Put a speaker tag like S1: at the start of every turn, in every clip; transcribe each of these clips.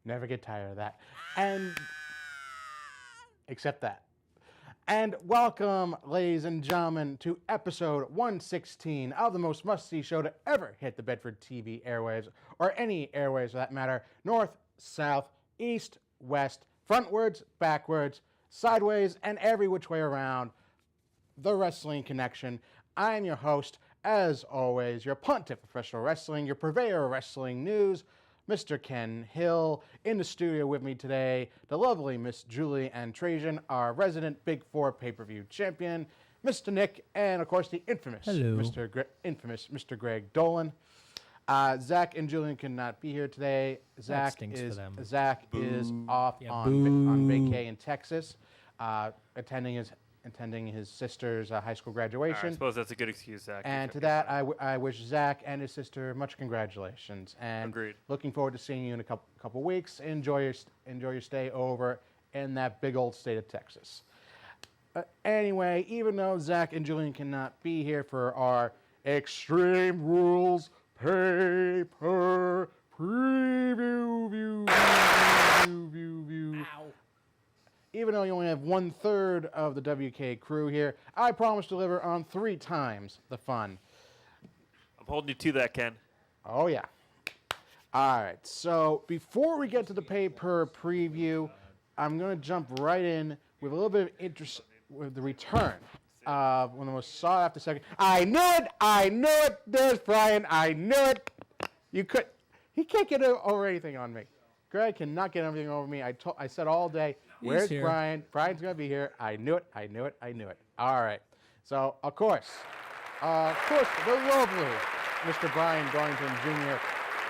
S1: Never get tired of that. And except that. And welcome, ladies and gentlemen, to episode 116 of the most must-see show to ever hit the Bedford TV airwaves, or any airwaves for that matter, north, south, east, west, frontwards, backwards, sideways, and every which way around, the Wrestling Connection. I'm your host, as always, your pontiff of professional wrestling, your purveyor of wrestling news, Mr. Ken Hill. In the studio with me today, the lovely Miss Julie and Trajan, our resident Big Four pay-per-view champion, Mr. Nick, and of course the infamous Mr. Greg Dolan. Zack and Julian cannot be here today. Zack is off on vacay in Texas, attending his sister's high school graduation.
S2: I suppose that's a good excuse, Zack.
S1: And to that, I wish Zack and his sister much congratulations. And
S2: Agreed.
S1: Looking forward to seeing you in a couple weeks. Enjoy your stay over in that big old state of Texas. Anyway, even though Zack and Julian cannot be here for our Extreme Rules Pay-Per-PreView
S3: Ow.
S1: Even though you only have 1/3 of the WK crew here, I promise to deliver on 3 times the fun.
S2: I'm holding you to that, Ken.
S1: Oh, yeah. All right, so before we get to the pay-per-preview, I'm going to jump right in with a little bit of interest with the return of one of the most sought-after second. I knew it! There's Brian, I knew it! He can't get over anything on me. Greg cannot get everything over me. I said all day, where's Brian? Brian's going to be here. I knew it. All right. So, of course, the lovely Mr. Brian Dorrington Jr.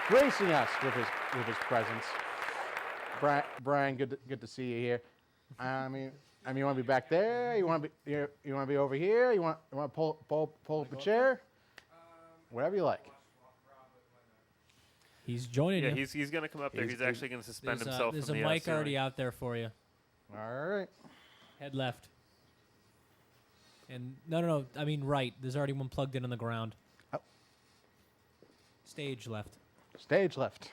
S1: gracing us with his presence. Brian, good to see you here. I mean, you want to be back there? You want to be over here? You want to pull up a chair? Whatever you like.
S3: He's joining you.
S2: Yeah, he's going to come up there. He's actually going to suspend himself
S3: There's
S2: from
S3: a
S2: the
S3: mic
S2: ceiling.
S3: already out there for you.
S1: All right.
S3: Head left. And no. I mean right. There's already one plugged in on the ground.
S1: Oh.
S3: Stage left.
S1: Stage left.
S4: Do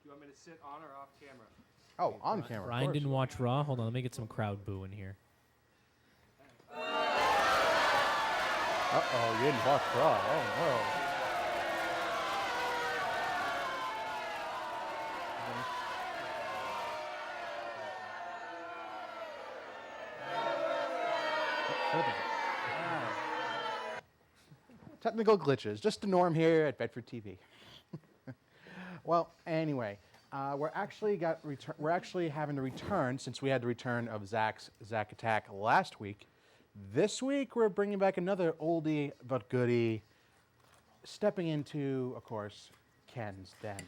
S4: you want me to sit on or off camera?
S1: Oh, on camera.
S3: Ryan didn't watch Raw. Hold on, let me get some crowd boo in here.
S1: Uh-oh, you didn't watch Raw. Oh, no. Technical glitches, just the norm here at Bedford TV. Well, anyway, we're actually having to return, since we had the return of Zack Attack last week. This week we're bringing back another oldie but goodie, stepping into, of course, Ken's Den.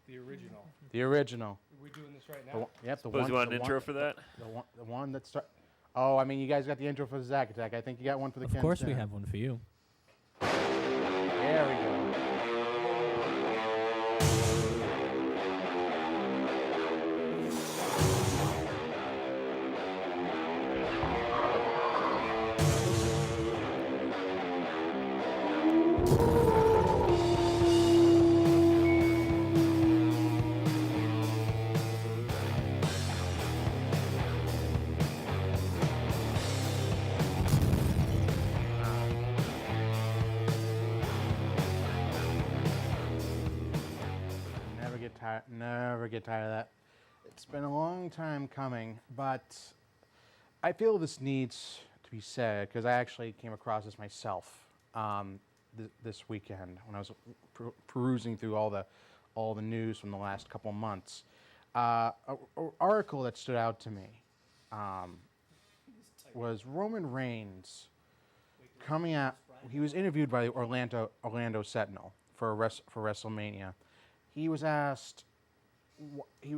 S4: The original.
S1: The original.
S4: Are we doing this right now?
S2: Suppose you want an intro for that?
S1: The one that starts. Oh, I mean, you guys got the intro for the Zack Attack. I think you got one for the Ken's Den.
S3: Of course we have one for you.
S1: There we go. Never get tired of that. It's been a long time coming, but I feel this needs to be said because I actually came across this myself this weekend when I was perusing through all the news from the last couple months. An article that stood out to me was Roman Reigns coming out. He was interviewed by the Orlando Sentinel for WrestleMania. He was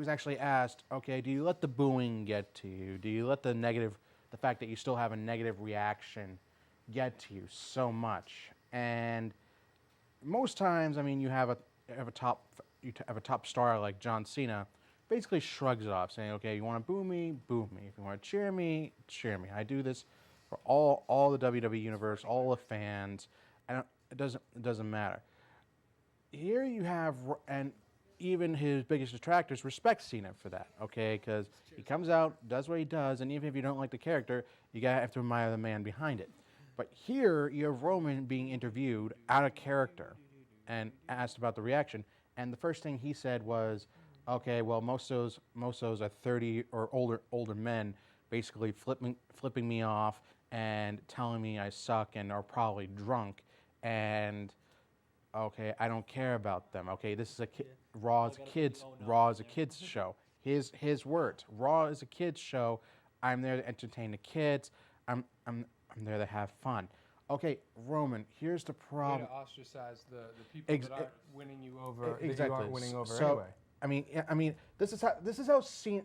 S1: actually asked, okay, do you let the booing get to you? Do you let the fact that you still have a negative reaction get to you so much? And most times, I mean, you have a top star like John Cena, basically shrugs it off, saying, okay, you want to boo me, boo me. If you want to cheer me, cheer me. I do this for all the WWE universe, all the fans, and it doesn't matter. here you have, and even his biggest detractors respect Cena for that, okay? Because he comes out, does what he does, and even if you don't like the character, you gotta have to admire the man behind it. But here you have Roman being interviewed out of character and asked about the reaction, and the first thing he said was, okay, well, most of those are 30 or older men, basically flipping me off and telling me I suck and are probably drunk, and okay, I don't care about them. Okay, this is Raw is a kids show. His words. Raw is a kids show. I'm there to entertain the kids. I'm there to have fun. Okay, Roman. Here's the problem.
S4: You're to ostracize the people that aren't winning you over.
S1: Exactly.
S4: That you aren't winning over
S1: So,
S4: anyway.
S1: I mean, this is how Cena.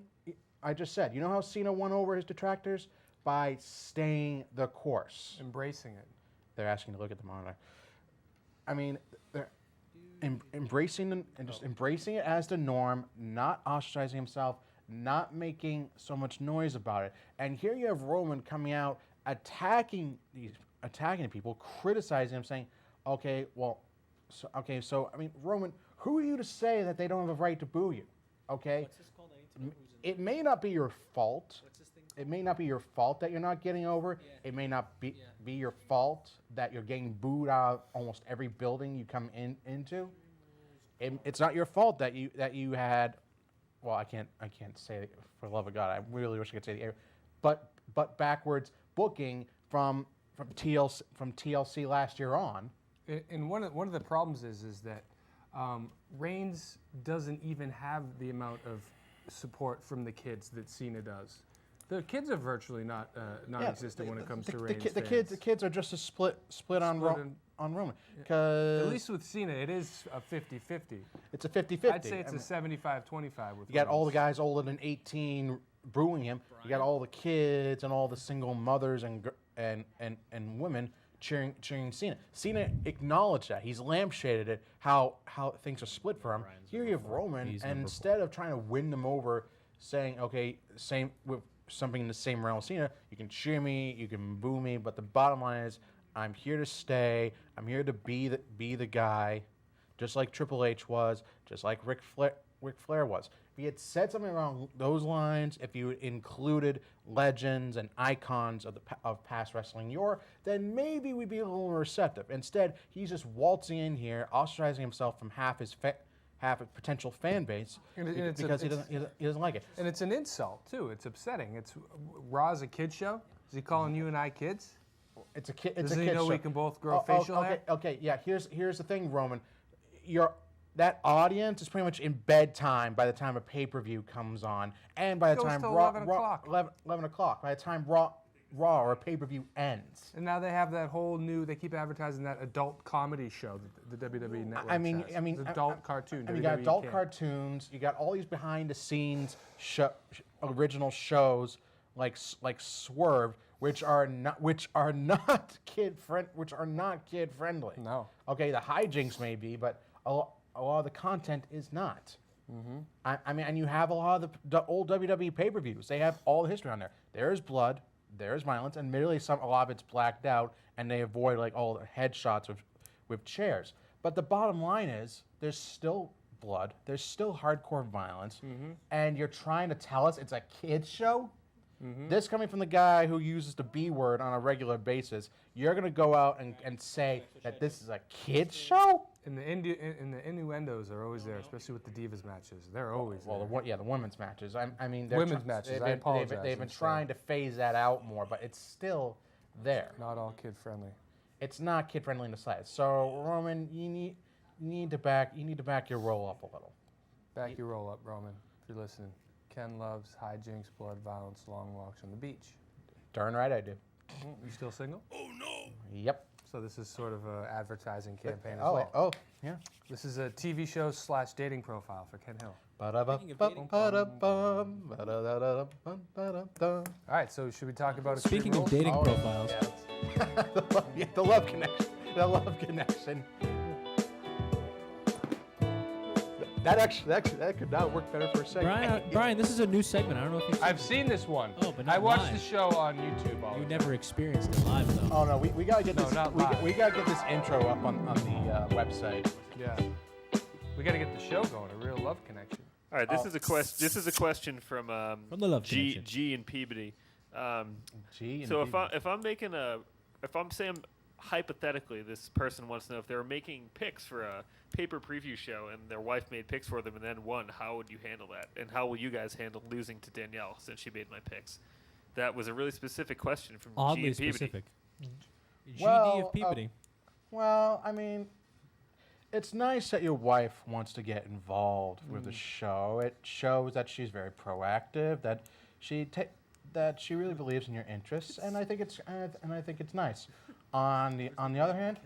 S1: I just said. You know how Cena won over his detractors by staying the course.
S4: Embracing it.
S1: They're asking to look at the monitor. I mean, they're embracing it as the norm, not ostracizing himself, not making so much noise about it. And here you have Roman coming out, attacking people, criticizing him, saying, "Okay, so I mean, Roman, who are you to say that they don't have a right to boo you? Okay,
S3: What's this called? I need to know who's in
S1: it may not be your fault.
S3: What's this thing
S1: It may not be your fault that you're not getting over.
S3: Yeah.
S1: It may not be your fault that you're getting booed out of almost every building you come into. It's not your fault that you had. Well, I can't say it for the love of God. I really wish I could say the but backwards booking from TLC last year on.
S4: And one of the problems is that Reigns doesn't even have the amount of support from the kids that Cena does. The kids are virtually non-existent when it comes to Reigns.
S1: The kids are just a split on Roman.
S4: At least with Cena, it is a 50-50.
S1: It's a 50-50.
S4: I'd say it's a 75-25 with
S1: You got all the
S4: Reigns.
S1: guys older than 18 booing him. You got all the kids and all the single mothers and women cheering Cena. Cena acknowledged that. He's lampshaded it, how things are split for him. Here you have Roman, and instead of trying to win them over, saying, okay, same with something in the same realm as Cena, you can cheer me, you can boo me, but the bottom line is, I'm here to stay. I'm here to be the guy, just like Triple H was, just like Ric Flair was. If he had said something along those lines, if you included legends and icons of past wrestling yore, then maybe we'd be a little more receptive. Instead, he's just waltzing in here, ostracizing himself from half his potential fan base because he doesn't like it.
S4: And it's an insult too. It's upsetting. It's Raw's a kid show. Is he calling you and I kids?
S1: It's a kid.
S4: Doesn't he know we can both grow facial hair?
S1: Okay. Yeah. Here's the thing, Roman. That audience is pretty much in bedtime by the time a pay-per-view comes on, and by the time
S4: 11 o'clock.
S1: 11 o'clock. By the time Raw or a pay-per-view ends.
S4: And now they have that whole new. They keep advertising that adult comedy show that the WWE network has. It's adult cartoon.
S1: You got adult cartoons. You got all these behind-the-scenes original shows like Swerve, which are not kid friendly.
S4: No.
S1: Okay, the hijinks may be, but a lot of the content is not. Mm-hmm. I mean, and you have a lot of the old WWE pay-per-views. They have all the history on there. There's blood, there's violence, and admittedly a lot of it's blacked out, and they avoid like all the headshots with chairs. But the bottom line is, there's still blood, there's still hardcore violence, and you're trying to tell us it's a kids show? Mm-hmm. This coming from the guy who uses the B word on a regular basis, you're going to go out and say that this is a kids show?
S4: And the innuendos are always there, especially with the Divas matches. They're always there.
S1: Well, the women's matches. I mean,
S4: women's matches. I apologize.
S1: They've been trying to phase that out more, but it's still there.
S4: Not all kid friendly.
S1: It's not kid friendly in the slightest. So Roman, you need to back your roll up a little.
S4: Back your roll up, Roman. If you're listening. Ken loves hijinks, blood, violence, long walks on the beach.
S1: Darn right I do.
S4: You still single?
S2: Oh no!
S1: Yep.
S4: So this is sort of an advertising campaign as well.
S1: Oh, yeah.
S4: This is a TV show / dating profile for Ken Hill. All right, so should we talk about
S3: Speaking of dating profiles.
S1: Yeah, the love connection. The love connection. That could not work better for a second.
S3: Brian, this is a new segment. I don't know if you've
S4: I've seen this one.
S3: Oh, but not
S4: I watched
S3: live.
S4: the show on YouTube.
S3: You never experienced it live, though.
S1: Oh no, we gotta get this.
S4: not
S1: We
S4: live.
S1: gotta get this intro up on the website.
S4: Yeah. We got to get the show going. A real love connection.
S2: All right, this is a question. This is a question from
S3: the Love
S2: G
S3: Connection.
S2: G and Peabody.
S1: G and
S2: So
S1: Peabody.
S2: if I'm saying hypothetically, this person wants to know if they were making picks for a Pay-Per-PreView show and their wife made picks for them and then won, how would you handle that? And how will you guys handle losing to Danielle since she made my picks? That was a really specific question from G
S3: Oddly
S2: and Peabody.
S3: specific. GD
S1: Well,
S3: of Peabody.
S1: Well, I mean, it's nice that your wife wants to get involved with the show. It shows that she's very proactive, that she really believes in your interests, and I think it's nice. On the other hand,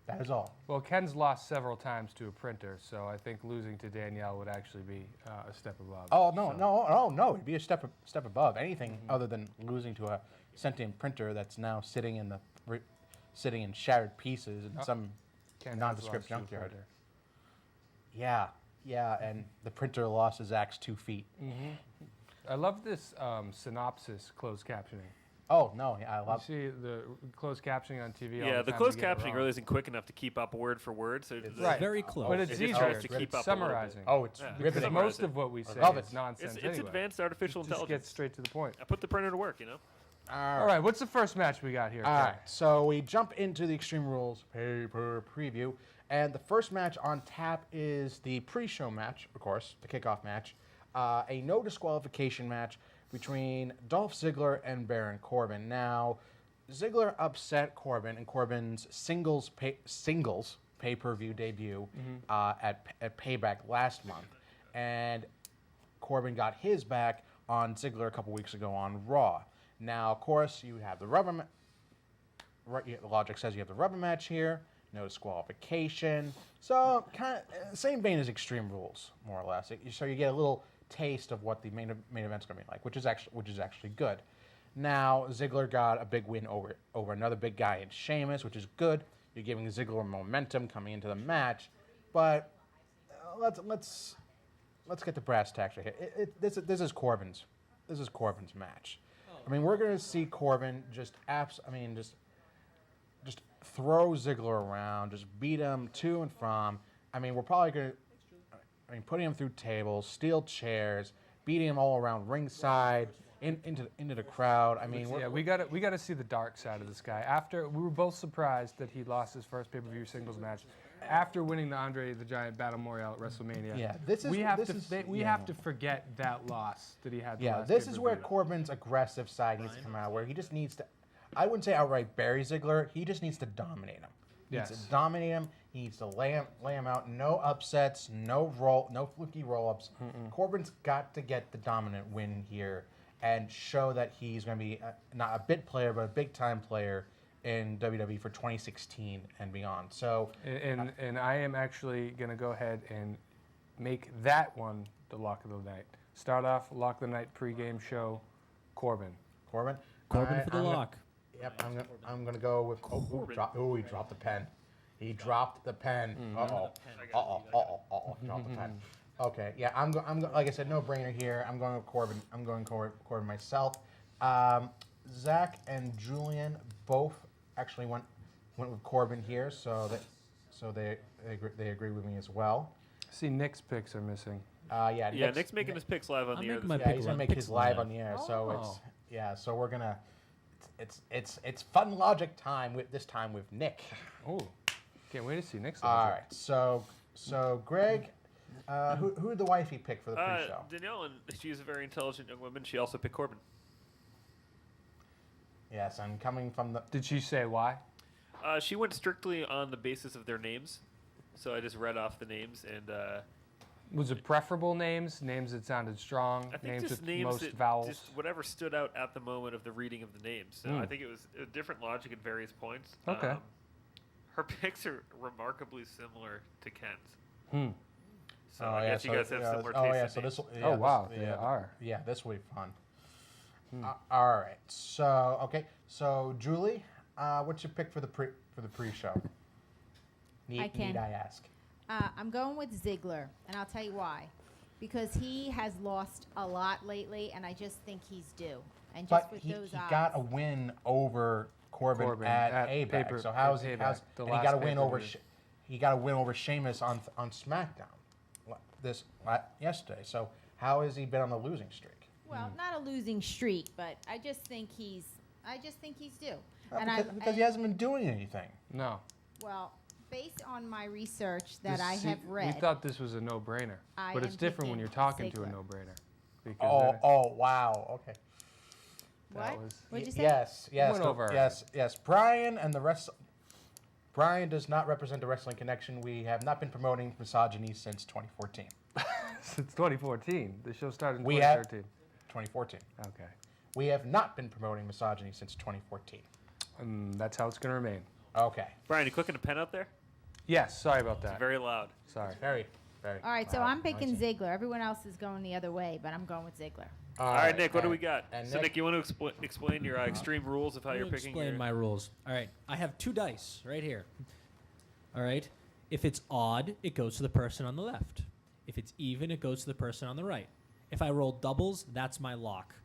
S1: that is all.
S4: Well, Ken's lost several times to a printer, so I think losing to Danielle would actually be a step above.
S1: Oh no! It'd be a step above anything other than losing to a sentient printer that's now sitting in shattered pieces in some
S4: Ken has
S1: nondescript
S4: lost to a
S1: junkyard.
S4: printer.
S1: Yeah, and the printer lost to Zack's 2 feet.
S4: I love this synopsis closed captioning.
S1: Oh no, yeah, I love.
S4: You see the closed captioning on TV. all
S2: Yeah,
S4: the
S2: the
S4: time
S2: closed
S4: you get it
S2: captioning
S4: wrong.
S2: really isn't quick enough to keep up word for word. So
S4: Right.
S3: Very close.
S4: But it's
S2: It just
S4: easier.
S2: tries to
S4: It's
S2: keep up a little bit.
S4: summarizing.
S1: Oh, it's
S2: Yeah.
S4: Because
S1: riveting.
S2: Summarize
S4: most
S2: it.
S4: of what we say
S1: love
S4: is
S1: it.
S4: nonsense
S2: It's
S4: anyway.
S2: advanced artificial
S4: Just get
S2: intelligence.
S4: straight to the point.
S2: I put the printer to work, you know.
S4: All right, what's the first match we got here?
S1: All
S4: Ken?
S1: right, so we jump into the Extreme Rules Pay-Per-PreView, and the first match on tap is the pre-show match, of course, the kickoff match, a no disqualification match between Dolph Ziggler and Baron Corbin. Now, Ziggler upset Corbin in Corbin's singles pay-per-view debut at Payback last month, and Corbin got his back on Ziggler a couple weeks ago on Raw. Now, of course, you have the rubber. The logic says you have the rubber match here, no disqualification. So, kind of same vein as Extreme Rules, more or less. So you get a little taste of what the main event's going to be like, which is actually good. Now, Ziggler got a big win over another big guy in Sheamus, which is good. You're giving Ziggler momentum coming into the match, but let's get the brass tacks right here. This is Corbin's match. I mean, we're going to see Corbin just throw Ziggler around, just beat him to and from. I mean, we're probably going to, putting him through tables, steel chairs, beating him all around ringside, into the crowd. I mean,
S4: we got to see the dark side of this guy. After we were both surprised that he lost his first pay-per-view singles match, after winning the Andre the Giant Battle Royale at WrestleMania.
S1: Yeah,
S4: we have to forget that loss that he had. The last
S1: this is where
S4: pay-per-view.
S1: Corbin's aggressive side needs to come out, where he just needs to, I wouldn't say outright bury Ziggler, he just needs to dominate him. He needs to dominate him, he needs to lay him out, no upsets, no fluky roll-ups. Corbin's got to get the dominant win here and show that he's going to be not a bit player, but a big-time player in WWE for 2016 and beyond. So,
S4: and I am actually going to go ahead and make that one the lock of the night. Start off lock of the night pregame show, Corbin.
S1: Corbin
S3: For the
S1: I'm
S3: lock.
S1: Yep, I'm gonna go with. He dropped the pen. He dropped the pen. Dropped the pen. Okay, yeah, like I said, no brainer here. I'm going with Corbin. I'm going Corbin myself. Zack and Julian both actually went with Corbin here, so they agree with me as well.
S4: See, Nick's picks are missing.
S1: Yeah,
S2: Nick's making his picks live on the air.
S1: He's gonna make his live on the air. So so we're gonna. It's fun logic time this time with Nick.
S4: Oh, can't wait to see Nick's.
S1: All right, so Greg, who did the wifey pick for the pre-show?
S2: Danielle, and she's a very intelligent young woman. She also picked Corbin.
S1: Yes, I'm coming from the.
S4: Did she say why?
S2: She went strictly on the basis of their names, so I just read off the names and.
S4: Was it preferable names that sounded strong,
S2: I think
S4: names
S2: just
S4: with
S2: names
S4: most
S2: that
S4: vowels?
S2: just whatever stood out at the moment of the reading of the names. So I think it was a different logic at various points.
S4: Okay.
S2: Her picks are remarkably similar to Ken's. So
S1: Oh,
S2: I
S1: yeah,
S2: guess you guys have similar
S1: Oh
S2: tastes
S1: yeah,
S2: in
S1: so
S2: names.
S1: this.
S4: Oh, wow, they are.
S1: Yeah, this will be fun. All right, so Julie, what's your pick for the pre-show? Need I ask?
S5: I'm going with Ziggler, and I'll tell you why. Because he has lost a lot lately, and I just think he's due. And just
S1: But
S5: with
S1: he
S5: those odds,
S1: got a win over Corbin at Payback. So
S4: and he got a win over
S1: he got a win over Sheamus on SmackDown yesterday. So how has he been on the losing streak?
S5: Well, not a losing streak, but I just think he's due.
S1: Because he hasn't been doing anything.
S4: No.
S5: Well, based on my research that
S4: This-
S5: I
S4: see,
S5: have read,
S4: We thought this was a no-brainer,
S5: I
S4: but it's
S5: am
S4: different when
S5: picking
S4: you're talking to a
S5: Ziggler.
S4: no-brainer.
S1: Oh, wow. Okay.
S5: what?
S4: was-
S5: What'd you say?
S1: Yes.
S4: Went over.
S1: Yes. Brian and the rest. Brian does not represent the Wrestling Connection. We have not been promoting misogyny since 2014.
S4: Since 2014. The show started in
S1: We have-
S4: 2013.
S1: 2014.
S4: Okay.
S1: We have not been promoting misogyny since 2014.
S4: And that's how it's going to remain.
S1: Okay.
S2: Brian, you cooking a pen out there?
S4: Yes, sorry about
S2: It's
S4: that.
S2: very loud.
S4: Sorry.
S1: Very.
S5: All right, so
S1: loud,
S5: I'm picking
S1: noisy.
S5: Ziggler. Everyone else is going the other way, but I'm going with Ziggler.
S2: All right, Nick, what do we
S1: and-
S2: got?
S1: and
S2: So, Nick, you want to explain your extreme rules of how
S3: I'm
S2: you're
S3: gonna
S2: picking
S3: explain
S2: your...
S3: my rules. All right, I have 2 dice right here. All right, if it's odd, it goes to the person on the left. If it's even, it goes to the person on the right. If I roll doubles, that's my lock.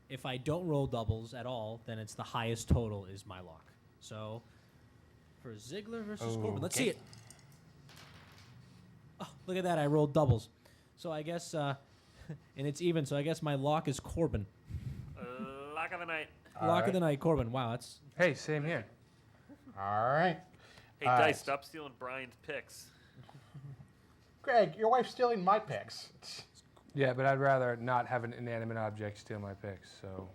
S3: If I don't roll doubles at all, then it's the highest total is my lock. So for Ziggler versus Corbin, let's see
S1: Okay.
S3: it. Oh, look at that! I rolled doubles. So I guess, and it's even. So I guess my lock is Corbin.
S2: Lock of the night.
S3: Lock of the night, Corbin. Wow, that's
S4: Hey, same here.
S1: All right.
S2: Hey,
S1: All
S2: Dice,
S1: right.
S2: stop stealing Brian's picks.
S1: Greg, your wife's stealing my picks.
S4: Yeah, but I'd rather not have an inanimate object steal my picks, so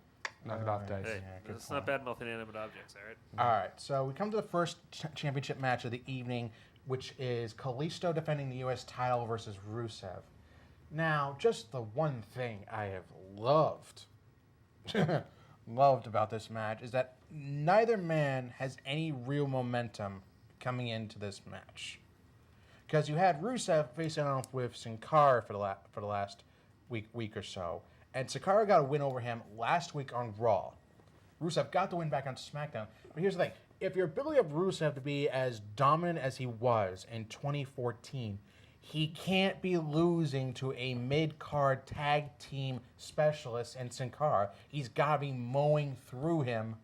S4: knock it off,
S1: Alright.
S4: Dice.
S2: Hey,
S1: good
S2: it's not bad mouth inanimate objects, all right?
S1: All right. So we come to the first championship match of the evening, which is Kalisto defending the U.S. title versus Rusev. Now, just the one thing I have loved about this match is that neither man has any real momentum coming into this match. Because you had Rusev facing off with Sin Cara for the last week or so, and Sin Cara got a win over him last week on Raw. Rusev got the win back on SmackDown. But here's the thing. If your ability of Rusev to be as dominant as he was in 2014, he can't be losing to a mid-card tag team specialist in Sin Cara. He's got to be mowing through him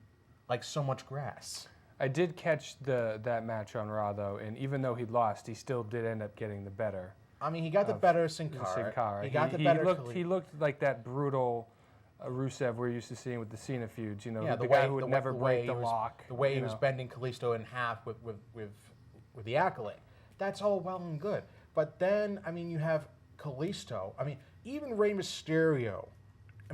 S1: like so much grass.
S4: I did catch that match on Raw, though, and even though he lost, he still did end up getting the better.
S1: I mean, he got the better Sin Cara.
S4: Sin Cara.
S1: He got the better
S4: He looked like that brutal Rusev we're used to seeing with the Cena feuds. You know,
S1: Yeah,
S4: the guy who would never break the
S1: he was-
S4: lock.
S1: The way
S4: you
S1: he was
S4: know.
S1: bending Kalisto in half with the accolade. That's all well and good. But then, I mean, you have Kalisto. I mean, even Rey Mysterio.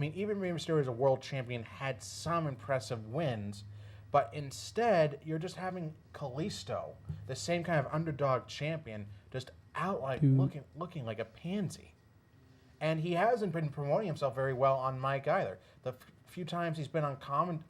S1: Even Rey Mysterio as a world champion had some impressive wins. But instead, you're just having Kalisto, the same kind of underdog champion, just out like looking like a pansy. And he hasn't been promoting himself very well on mic either. The few times he's been on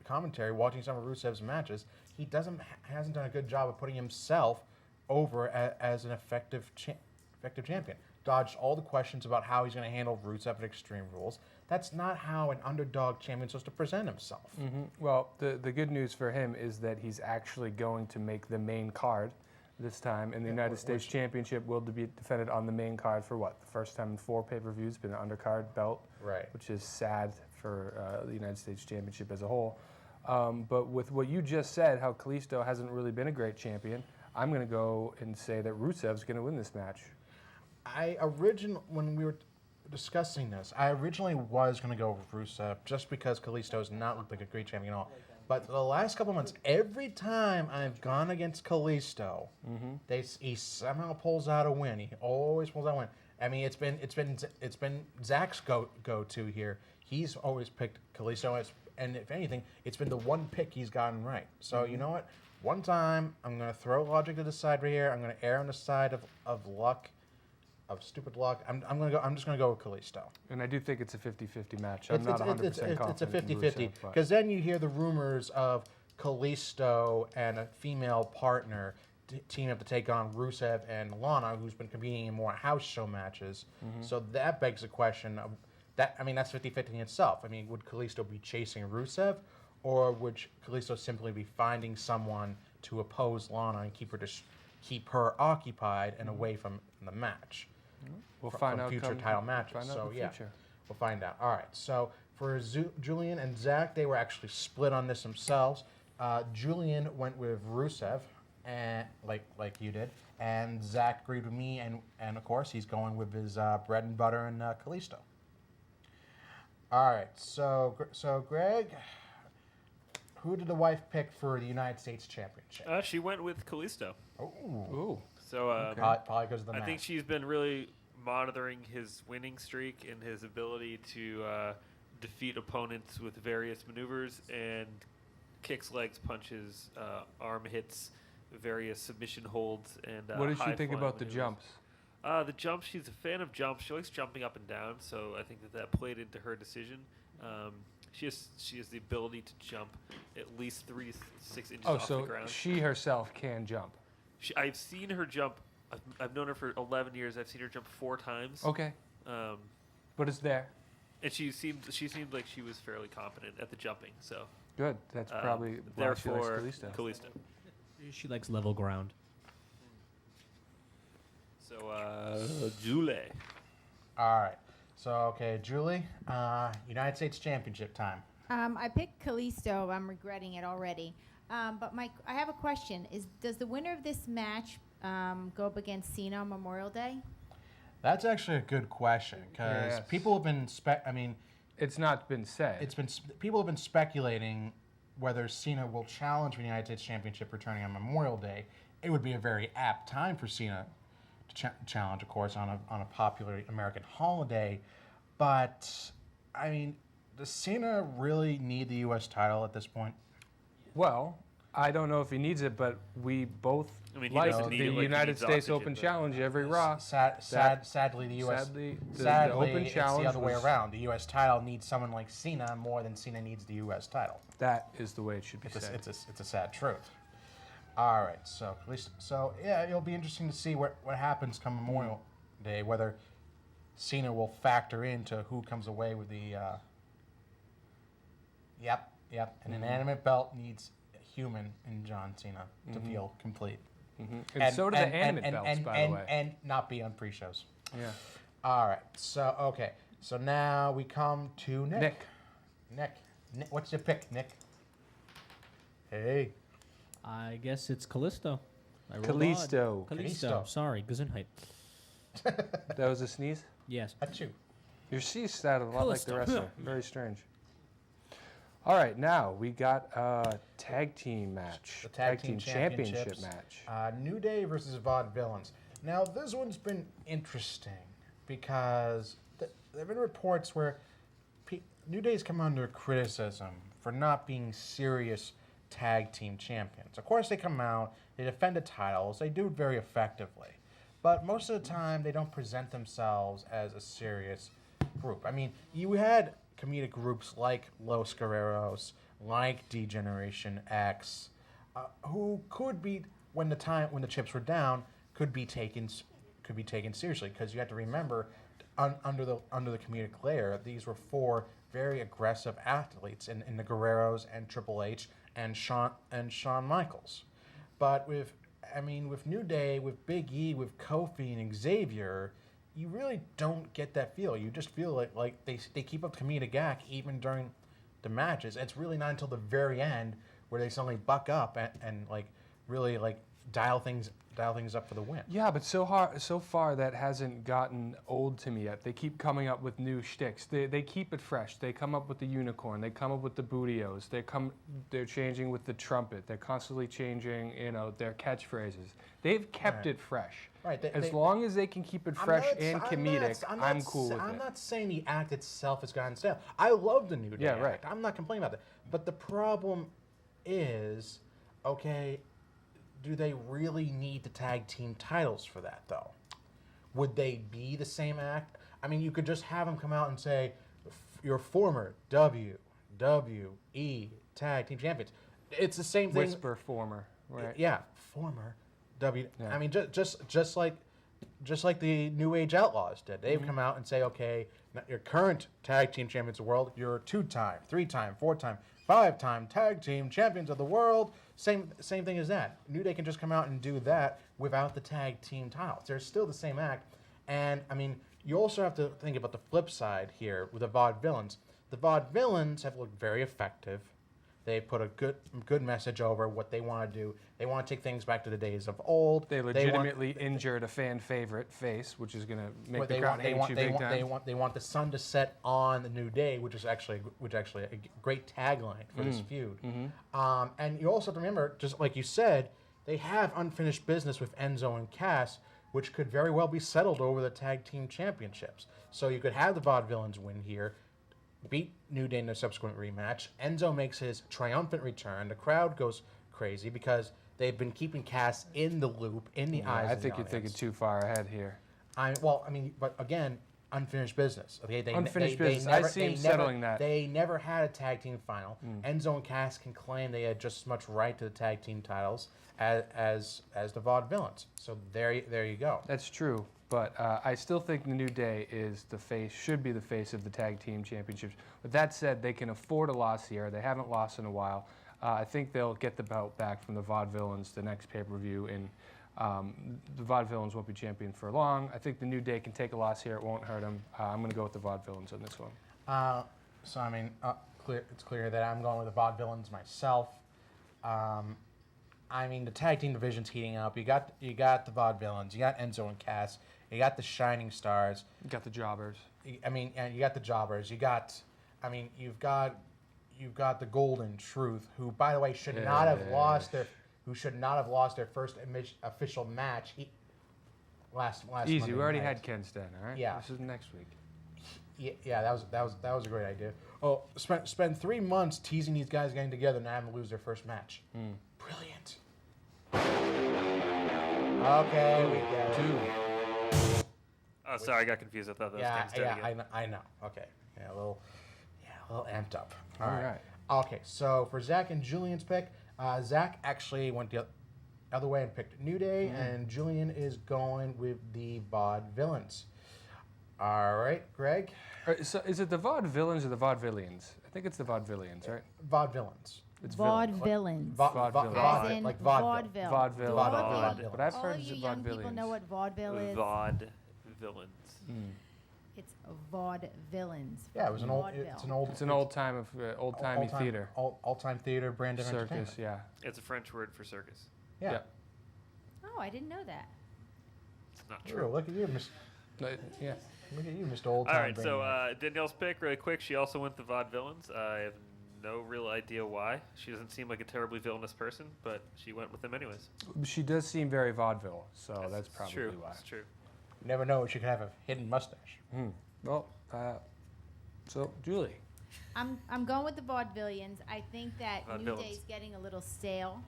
S1: commentary watching some of Rusev's matches, he hasn't done a good job of putting himself over as an effective champion. Dodged all the questions about how he's going to handle Rusev at Extreme Rules. That's not how an underdog champion's supposed to present himself.
S4: Mm-hmm. Well, the good news for him is that he's actually going to make the main card this time, and the United States Championship will be defended on the main card for what? The first time in 4 pay-per-views, been an undercard belt,
S1: Right.
S4: which is sad for the United States Championship as a whole. But with what you just said, how Kalisto hasn't really been a great champion, I'm going to go and say that Rusev's going to win this match.
S1: When we were discussing this, I originally was going to go with Rusev just because Kalisto has not looked like a great champion at all. But the last couple months, every time I've gone against Kalisto, he somehow pulls out a win. He always pulls out a win. I mean, it's been Zack's go-to here. He's always picked Kalisto, and if anything, it's been the one pick he's gotten right. So you know what? One time, I'm going to throw logic to the side right here. I'm going to err on the side of luck. Of stupid luck. I'm just gonna go with Kalisto.
S4: And I do think it's a 50-50 match. I'm not 100%
S1: It's a
S4: confident in
S1: 50-50
S4: Rusev, but-
S1: because then you hear the rumors of Kalisto and a female partner teaming up to take on Rusev and Lana, who's been competing in more house show matches. So that begs the question of that. I mean, that's 50-50 in itself. I mean, would Kalisto be chasing Rusev, or would Kalisto simply be finding someone to oppose Lana and keep her occupied and away from the match?
S4: We'll
S1: from
S4: find out
S1: future
S4: come-
S1: title matches.
S4: find out
S1: So
S4: in the
S1: yeah,
S4: future.
S1: we'll find out. All right. So for Julian and Zack, they were actually split on this themselves. Julian went with Rusev. and like you did. And Zack agreed with me, and of course he's going with his bread and butter and Kalisto. All right, so Greg, who did the wife pick for the United States Championship?
S2: She went with Kalisto.
S1: Ooh.
S2: So
S1: Probably because of the
S2: I
S1: match.
S2: think she's been really monitoring his winning streak and his ability to defeat opponents with various maneuvers and kicks, legs, punches, arm hits, various submission holds, and
S4: What did she think
S2: high-flying
S4: about the
S2: maneuvers.
S4: jumps?
S2: The jump, she's a fan of jumps. She likes jumping up and down, so I think that played into her decision. She has the ability to jump at least 3 to 6 inches off the
S4: So
S2: ground.
S4: she herself can jump.
S2: I've seen her jump. I've known her for 11 years. I've seen her jump 4 times.
S4: Okay. But it's there.
S2: And she seemed like she was fairly competent at the jumping. So
S4: Good. That's probably why she likes
S2: therefore
S4: Kalisto.
S3: She likes level ground.
S2: So Julie.
S1: All right. So okay, Julie, United States Championship time.
S5: I picked Kalisto. I'm regretting it already. But I have a question. Does the winner of this match go up against Cena on Memorial Day?
S1: That's actually a good question because
S4: Yes.
S1: people have been
S4: It's not been said.
S1: people have been speculating whether Cena will challenge for the United States Championship returning on Memorial Day. It would be a very apt time for Cena to challenge, of course, on a popular American holiday. But I mean, does Cena really need the U.S. title at this point?
S4: Well, I don't know if he needs it, but we both
S2: I mean, he
S4: like
S2: doesn't
S4: the
S2: need it like he
S4: United
S2: needs
S4: States
S2: oxygen,
S4: Open
S2: but-
S4: Challenge every Raw.
S1: Sadly, the U.S.
S4: Sadly, the
S1: Sadly,
S4: Open
S1: it's
S4: Challenge
S1: the other way
S4: was-
S1: around. The U.S. title needs someone like Cena more than Cena needs the U.S. title.
S4: That is the way it should be
S1: It's
S4: said.
S1: a sad truth. All right, so at least yeah, it'll be interesting to see what happens come Memorial Day, whether Cena will factor into who comes away with the. Yep, an inanimate belt needs a human in John Cena to feel complete.
S4: And so do the animate belts, by the way.
S1: And not be on pre-shows.
S4: Yeah.
S1: All right, so now we come to Nick. Nick, what's your pick, Nick? Hey.
S3: I guess it's Kalisto. I rolled
S4: Kalisto.
S3: odd.
S1: Kalisto.
S3: Sorry, Gesundheit.
S4: That was a sneeze?
S3: Yes.
S1: Achoo.
S4: Your C sounded a lot like the
S3: Kalisto.
S4: wrestler. Very strange. All right, now we got a tag team match.
S1: The tag team
S4: championship
S1: championships.
S4: match.
S1: New Day versus Vaudevillains. Now, this one's been interesting because there have been reports where New Day's come under criticism for not being serious tag team champions. Of course, they come out, they defend the titles, they do it very effectively. But most of the time, they don't present themselves as a serious group. I mean, you had comedic groups like Los Guerreros, like D-Generation X, who could be, when the chips were down, could be taken seriously, because you have to remember, under the comedic layer, these were 4 very aggressive athletes in the Guerreros and Triple H and Shawn Michaels. But with New Day, with Big E, with Kofi and Xavier, you really don't get that feel. You just feel like they keep up comedic act even during the matches. It's really not until the very end where they suddenly buck up and really dial things up for the win.
S4: Yeah, but so far that hasn't gotten old to me yet. They keep coming up with new shticks. They keep it fresh. They come up with the unicorn. They come up with the bootios. They're changing with the trumpet. They're constantly changing, their catchphrases. They've kept it fresh.
S1: Right.
S4: As long as they can keep it fresh and comedic, I'm cool with it.
S1: I'm not saying the act itself has gotten stale. I love the New Day
S4: Yeah, right.
S1: act. I'm not complaining about that. But the problem is, okay, do they really need the tag team titles for that, though? Would they be the same act? I mean, you could just have them come out and say, your former WWE tag team champions. It's the same thing.
S4: Whisper former, right?
S1: Yeah, former W.
S4: Yeah.
S1: I mean, just like the New Age Outlaws did. They've come out and say, okay, your current tag team champions of the world, you're 2-time, 3-time, 4-time, 5-time tag team champions of the world. Same thing as that. New Day can just come out and do that without the tag team titles. They're still the same act. And, I mean, you also have to think about the flip side here with the Vaudevillains. The Vaudevillains have looked very effective. They put a good message over what they want to do. They want to take things back to the days of old.
S4: They legitimately injured a fan favorite face, which is going to make the
S1: they
S4: crowd
S1: want, they
S4: hate
S1: want,
S4: you
S1: they
S4: big
S1: want,
S4: time.
S1: they want the sun to set on the New Day, which is actually a great tagline for this feud. And you also have to remember, just like you said, they have unfinished business with Enzo and Cass, which could very well be settled over the tag team championships. So you could have the Vaudevillains win here, beat New Day in a subsequent rematch. Enzo makes his triumphant return. The crowd goes crazy because they've been keeping Cass in the loop, in the eyes
S4: I
S1: of the
S4: think you're thinking
S1: audience.
S4: too far ahead here.
S1: But again, unfinished business. Okay,
S4: Unfinished business. I see him settling that.
S1: They never had a tag team final. Enzo and Cass can claim they had just as much right to the tag team titles as the Vaudevillains. So there you go.
S4: That's true, but I still think the New Day should be the face of the tag team championships. With that said, they can afford a loss here. They haven't lost in a while. I think they'll get the belt back from the Vaudevillains the next pay-per-view, and the Vaudevillains won't be champion for long. I think the New Day can take a loss here. It won't hurt them. I'm going to go with the Vaudevillains on this one.
S1: It's clear that I'm going with the Vaudevillains myself. The tag team division's heating up. You got the Vaudevillains. You got Enzo and Cass. You got the Shining Stars.
S4: You got the Jobbers.
S1: And you got the Jobbers. You've got the Golden Truth, who, by the way, should not have lost their first official match last
S4: Easy.
S1: Monday
S4: We already
S1: night.
S4: had Ken Sten, all right?
S1: Yeah.
S4: This is next week.
S1: Yeah, that was a great idea. Oh, spend 3 months teasing these guys getting together and have them lose their first match. Brilliant. Okay, we get it.
S2: Oh, sorry, I got confused. I thought that was Ken Sten again.
S1: I know. Okay, a little amped up.
S4: All right.
S1: Okay, so for Zack and Julian's pick, Zack actually went the other way and picked New Day, and Julian is going with the Vaudevillains. All right, Greg.
S4: All right, so is it the Vaudevillains or the Vaudevillians? I think it's the Vaudevillians, right?
S1: Vaudevillains.
S4: It's villains.
S5: Vaudevillains.
S4: Vaudeville.
S5: As in
S1: like vaudeville.
S5: vaudeville.
S4: Vaudeville. But I've
S5: All
S4: heard
S5: of
S4: it's
S5: you
S4: the
S5: young people know
S4: Vaudevillians.
S5: what vaudeville is.
S2: Vaudevillains.
S5: It's vaudevillains.
S1: Yeah, it was
S5: Vaudeville.
S4: It's an old-timey theater.
S1: All-time theater, brand of
S4: Circus,
S1: entertainment.
S4: yeah.
S2: It's a French word for circus.
S1: Yeah.
S4: Yep.
S5: Oh, I didn't know that.
S2: It's not
S1: True.
S2: true.
S1: Look at you,
S4: Yeah.
S1: Mr. Old Time.
S2: All right, so Danielle's pick, really quick. She also went the Vaudevillains. I have no real idea why. She doesn't seem like a terribly villainous person, but she went with them anyways.
S4: She does seem very vaudeville, so that's
S2: It's
S4: probably
S2: true.
S4: why.
S2: It's true.
S1: You never know. She could have a hidden mustache.
S4: Well, so Julie.
S5: I'm going with the vaudevillians. I think that New
S2: Vaudevillains.
S5: Day's getting a little stale.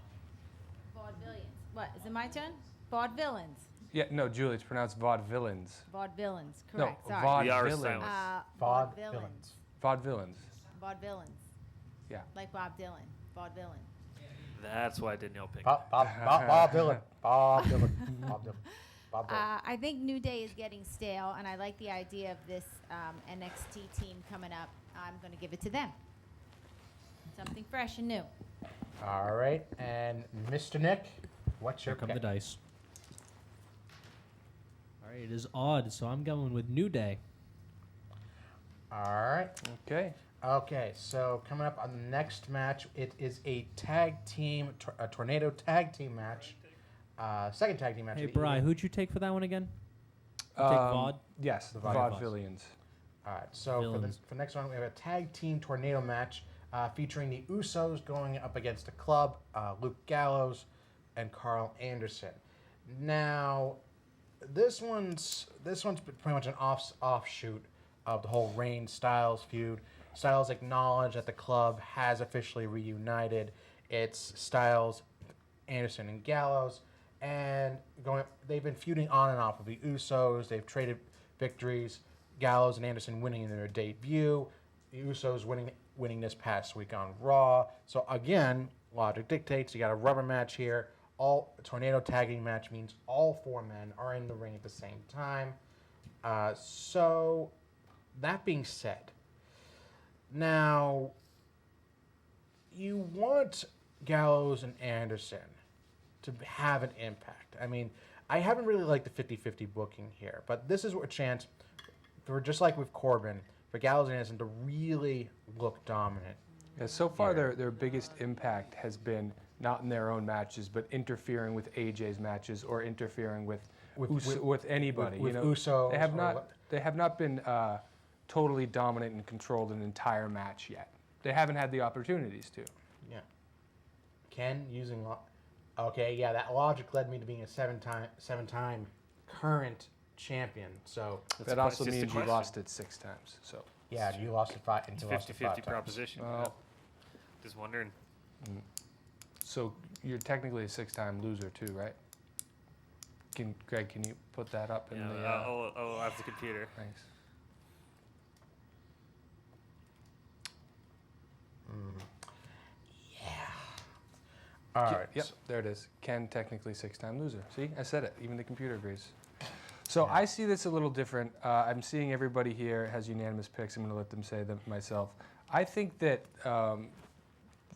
S5: Vaudevillians. What? Is it my turn? Vaudevillains.
S4: Yeah, no, Julie, it's pronounced vaudevillains.
S5: Vaudevillains.
S4: No,
S5: Correct. Sorry.
S2: The R
S4: vaudevillains.
S2: sound.
S5: Vaudevillains.
S4: Vaudevillains.
S5: Vaudevillains.
S4: Yeah.
S5: Like Bob Dylan. Vaudevillain.
S2: That's why Danielle picked
S1: Bob Dylan. Bob Dylan. Bob Dylan. Bob Dylan.
S5: I think New Day is getting stale, and I like the idea of this NXT team coming up. I'm going to give it to them. Something fresh and new.
S1: All right, and Mr. Nick, what's your
S3: Here come
S1: pick?
S3: the dice. All right, it is odd, so I'm going with New Day.
S1: All right.
S4: Okay.
S1: Okay, so coming up on the next match, it is a tag team, a tornado tag team match. Second tag team match.
S3: Hey,
S1: of the
S3: Bri,
S1: evening.
S3: who'd you take for that one again? You take Vaud?
S4: Yes,
S1: The
S4: the
S1: Vaudevillians.
S4: vaudevillians.
S1: All right, so
S3: Villains.
S1: for the next one, we have a tag team tornado match featuring the Usos going up against the Club, Luke Gallows, and Carl Anderson. Now, this one's pretty much an offshoot of the whole Reigns Styles feud. Styles acknowledged that the Club has officially reunited. It's Styles, Anderson, and Gallows, and they've been feuding on and off with the Usos. They've traded victories. Gallows and Anderson winning in their debut. The Usos winning this past week on Raw. So again, logic dictates you got a rubber match here. A tornado tagging match means all four men are in the ring at the same time. So that being said, now you want Gallows and Anderson to have an impact. I mean, I haven't really liked the 50-50 booking here, but this is a chance for, just like with Corbin, for Gallows and Anderson to really look dominant
S4: Yeah, so far their biggest impact has been not in their own matches, but interfering with AJ's matches or interfering with anybody.
S1: with
S4: you know,
S1: Usos
S4: they have
S1: or
S4: not
S1: what?
S4: they have not been totally dominant and controlled an entire match yet. They haven't had the opportunities to.
S1: Yeah. Ken using okay, yeah, that logic led me to being a seven-time current champion. So
S4: That also
S2: just a
S4: means you
S2: question.
S4: lost it 6 times. So
S1: yeah, you lost it five. And
S2: It's
S1: you
S2: a
S1: lost it
S2: 50-50
S1: 5 times.
S2: proposition.
S4: Well,
S2: Just wondering.
S4: so you're technically a 6-time loser too, right? Greg, can you put that up in the?
S2: I'll have the computer.
S4: Thanks.
S1: All right.
S4: Yep, there it is. Ken, technically 6-time loser. See, I said it. Even the computer agrees. So I see this a little different. I'm seeing everybody here has unanimous picks. I'm going to let them say them myself. I think that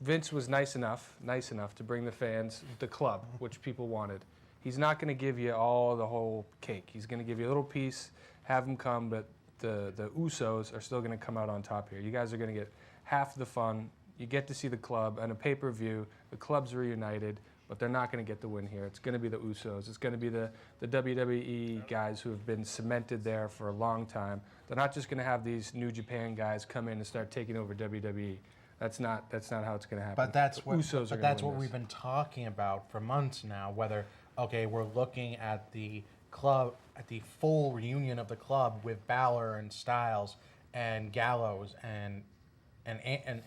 S4: Vince was nice enough to bring the fans the club, which people wanted. He's not going to give you the whole cake. He's going to give you a little piece, have them come, but the Usos are still going to come out on top here. You guys are going to get half the fun. You get to see the club on a pay-per-view. The club's reunited, but they're not going to get the win here. It's going to be the Usos. It's going to be the WWE guys who have been cemented there for a long time. They're not just going to have these New Japan guys come in and start taking over WWE. That's not how it's going to happen.
S1: But that's
S4: The
S1: what
S4: Usos are
S1: but
S4: gonna
S1: that's
S4: win
S1: what
S4: this.
S1: we've been talking about for months now. Whether we're looking at the club, at the full reunion of the club with Balor and Styles and Gallows and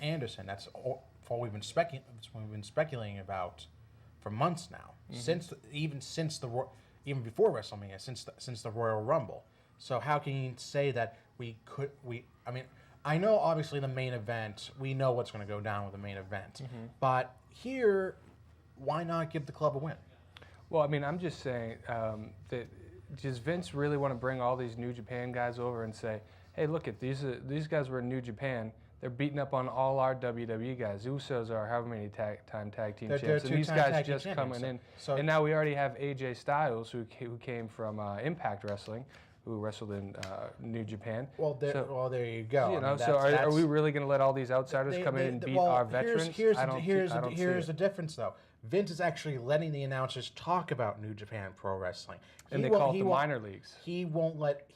S1: Anderson. That's all we've been speculating about for months now.
S4: Mm-hmm.
S1: Even before WrestleMania, since the Royal Rumble. So how can you say that I mean, I know obviously the main event. We know what's going to go down with the main event,
S4: Mm-hmm.
S1: but here, why not give the club a win?
S4: Well, I mean, I'm just saying that does Vince really want to bring all these New Japan guys over and say, hey, look at these guys were in New Japan. They're beating up on all our WWE guys. Usos are however many tag team
S1: They're
S4: champs, and these
S1: two-time
S4: guys
S1: tag team
S4: just
S1: champions.
S4: coming in.
S1: So-
S4: And now we already have AJ Styles, who came from Impact Wrestling, who wrestled in New Japan.
S1: Well, there you go.
S4: You
S1: I
S4: know,
S1: mean,
S4: so are we really going to let all these outsiders come in and beat our veterans?
S1: Here's
S4: I don't see
S1: the
S4: it.
S1: difference, though. Vince is actually letting the announcers talk about New Japan Pro Wrestling,
S4: And they call it the minor leagues.
S1: He won't let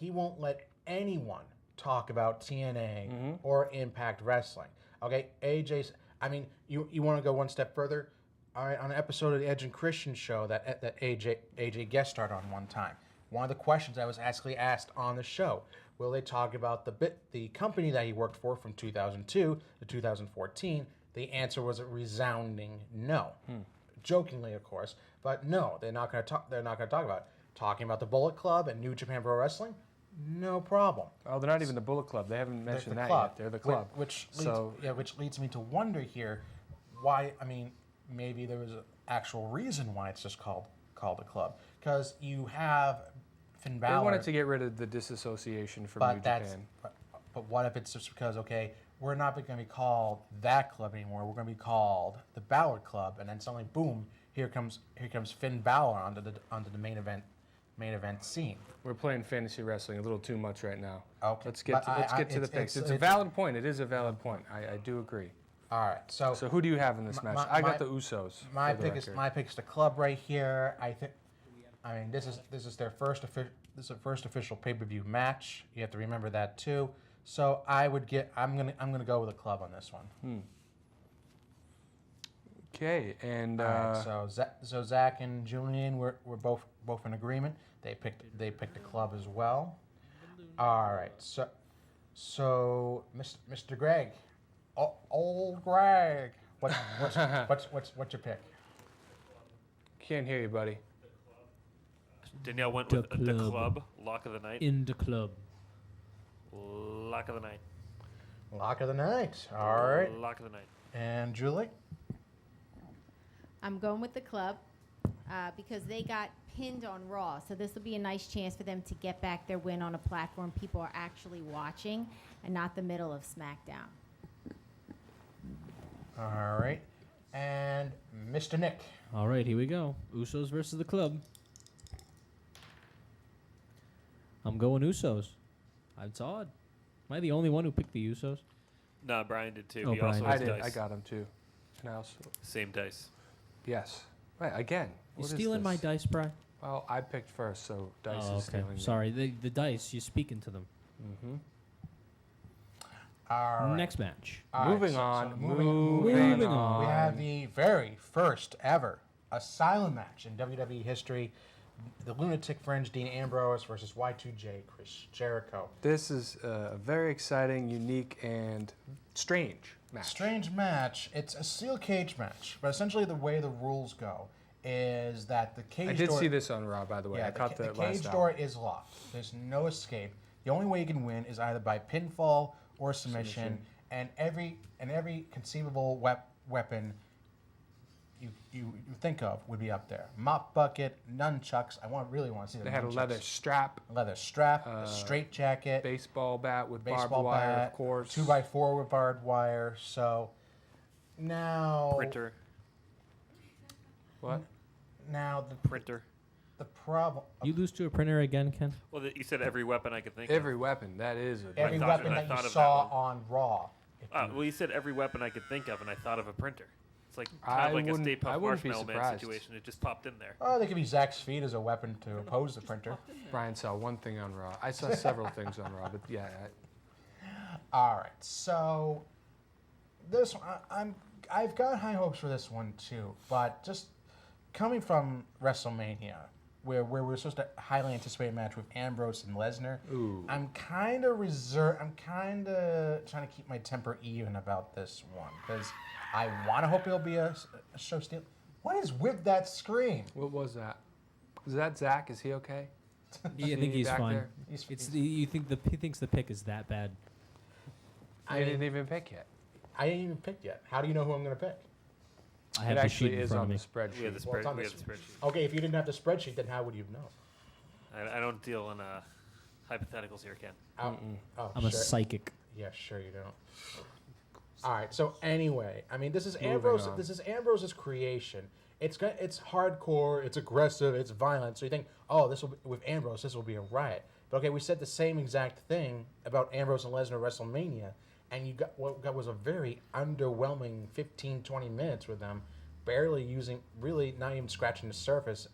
S1: anyone talk about TNA or Impact Wrestling. Okay, AJ's. I mean, you want to go one step further? All right, on an episode of the Edge and Christian show that AJ guest starred on one time. One of the questions I was actually asked on the show: will they talk about the company that he worked for from 2002 to 2014? The answer was a resounding no. Jokingly, of course, but no, they're not going to talk. They're not going to talk about it. Talking about the Bullet Club and New Japan Pro Wrestling, no problem.
S4: Oh, they're not even the Bullet Club. They haven't
S1: They're
S4: mentioned
S1: the
S4: that
S1: club.
S4: yet. They're the club.
S1: Which
S4: So-
S1: leads me to wonder here, why? I mean, maybe there was an actual reason why it's just called a club, because you have Finn Balor.
S4: They wanted to get rid of the disassociation from New
S1: But that's
S4: Japan.
S1: but what if it's just because we're not going to be called that club anymore. We're going to be called the Balor Club, and then suddenly, boom, here comes Finn Balor onto the main event scene.
S4: We're playing fantasy wrestling a little too much right now.
S1: Okay.
S4: Let's get to the picks. It's a valid point. It is a valid point. I do agree.
S1: All right, so
S4: So who do you have in this match? I got the Usos.
S1: my
S4: for the
S1: pick is
S4: record.
S1: the club right here. I mean, this is their first official pay-per-view match. You have to remember that too. So I'm gonna go with the club on this one.
S4: Okay, and
S1: All right, so Zach and Julian were both in agreement. They picked the club as well. All right, so Mr. Greg, old Greg, what's your pick?
S4: can't hear you, buddy.
S2: Danielle went
S3: The
S2: with the
S3: club.
S2: club. Lock of the night.
S3: In the club.
S2: Lock of the night.
S1: Lock of the night. All right,
S2: Lock of the night.
S1: and Julie.
S5: I'm going with the club because they got pinned on Raw. So this will be a nice chance for them to get back their win on a platform people are actually watching and not the middle of SmackDown.
S1: All right, and Mr. Nick.
S3: All right, here we go. Usos versus the club. I'm going Usos. It's odd. Am I the only one who picked the Usos?
S2: No, Brian did too.
S3: Oh,
S2: He
S3: Brian
S2: also
S3: did.
S2: has
S4: I did.
S2: dice.
S4: I got him too. And I also,
S2: Same dice.
S4: yes. Right, again.
S3: You
S4: what is
S3: stealing my
S4: this?
S3: dice, Brian?
S4: Well, I picked first, so dice
S3: Oh,
S4: is
S3: okay.
S4: stealing.
S3: Sorry, the dice. You speaking to them.
S4: Mm-hmm.
S1: All right.
S3: Next match.
S1: All right,
S4: Moving
S1: so
S4: on.
S3: Moving on.
S1: We have the very first ever Asylum match in WWE history. The Lunatic Fringe, Dean Ambrose versus Y2J, Chris Jericho.
S4: This is a very exciting, unique, and strange match.
S1: Strange match. It's a steel cage match, but essentially the way the rules go is that the cage
S4: I did
S1: door...
S4: see this on Raw, by the way.
S1: Yeah,
S4: I caught
S1: the
S4: the last
S1: cage
S4: hour.
S1: door is locked. There's no escape. The only way you can win is either by pinfall or submission. And every conceivable weapon you think of would be up there. Mop bucket, nunchucks. Really want to see the
S4: They had a
S1: nunchucks.
S4: leather strap,
S1: a straight jacket,
S4: baseball bat with
S1: baseball
S4: barbed wire,
S1: bat,
S4: of course.
S1: 2x4 with barbed wire. So now
S2: Printer.
S4: What?
S1: Now
S2: Printer.
S1: the problem.
S3: You lose to a printer again, Ken?
S2: Well, you said every weapon I could think
S4: Every weapon. That is a
S1: Every
S2: thought-
S1: weapon
S2: I
S1: that
S2: thought
S1: you
S2: of
S1: saw
S2: that
S1: on Raw.
S2: of. Well, you said every weapon I could think of, and I thought of a printer. It's like
S4: I
S2: kind of like a
S4: wouldn't-
S2: Stay Puft
S4: I wouldn't be
S2: Marshmallow Man
S4: surprised.
S2: situation. It just popped in there.
S1: Oh, they could be Zack's feet as a weapon to oppose the printer.
S4: Brian saw one thing on Raw. I saw several things on Raw, but yeah.
S1: All right, so this I've got high hopes for this one too, but just coming from WrestleMania, where we're supposed to highly anticipated match with Ambrose and Lesnar,
S4: Ooh.
S1: I'm kind of reserved. I'm kind of trying to keep my temper even about this one because I want to hope it'll be a show steal. What is with that scream?
S4: What was that? Is that Zack? Is he okay?
S3: Yeah, I
S4: Is
S3: think
S4: he
S3: he's
S4: back
S3: fine.
S4: there?
S3: You think he thinks the pick is that bad?
S1: I
S4: They
S1: mean,
S4: didn't even pick yet.
S1: I ain't even picked yet. How do you know who I'm going to pick?
S3: I have
S4: It
S3: the sheet
S4: actually
S3: in
S4: is
S3: front
S4: on
S3: of
S4: the
S3: me.
S4: spreadsheet.
S2: We have the
S1: Well, it's on
S2: we
S1: the
S2: have the spreadsheet.
S1: Okay, if you didn't have the spreadsheet, then how would you know?
S2: I don't deal in hypotheticals here, Ken.
S1: Oh,
S3: I'm a
S1: sure.
S3: psychic.
S1: Yeah, sure you don't. All right. So anyway, I mean, this is
S4: Moving
S1: Ambrose.
S4: on.
S1: This is Ambrose's creation. It's hardcore. It's aggressive. It's violent. So you think, oh, this will be, with Ambrose, this will be a riot. But okay, we said the same exact thing about Ambrose and Lesnar at WrestleMania, and you got what got was a very underwhelming 15, 20 minutes with them, barely using, really not even scratching the surface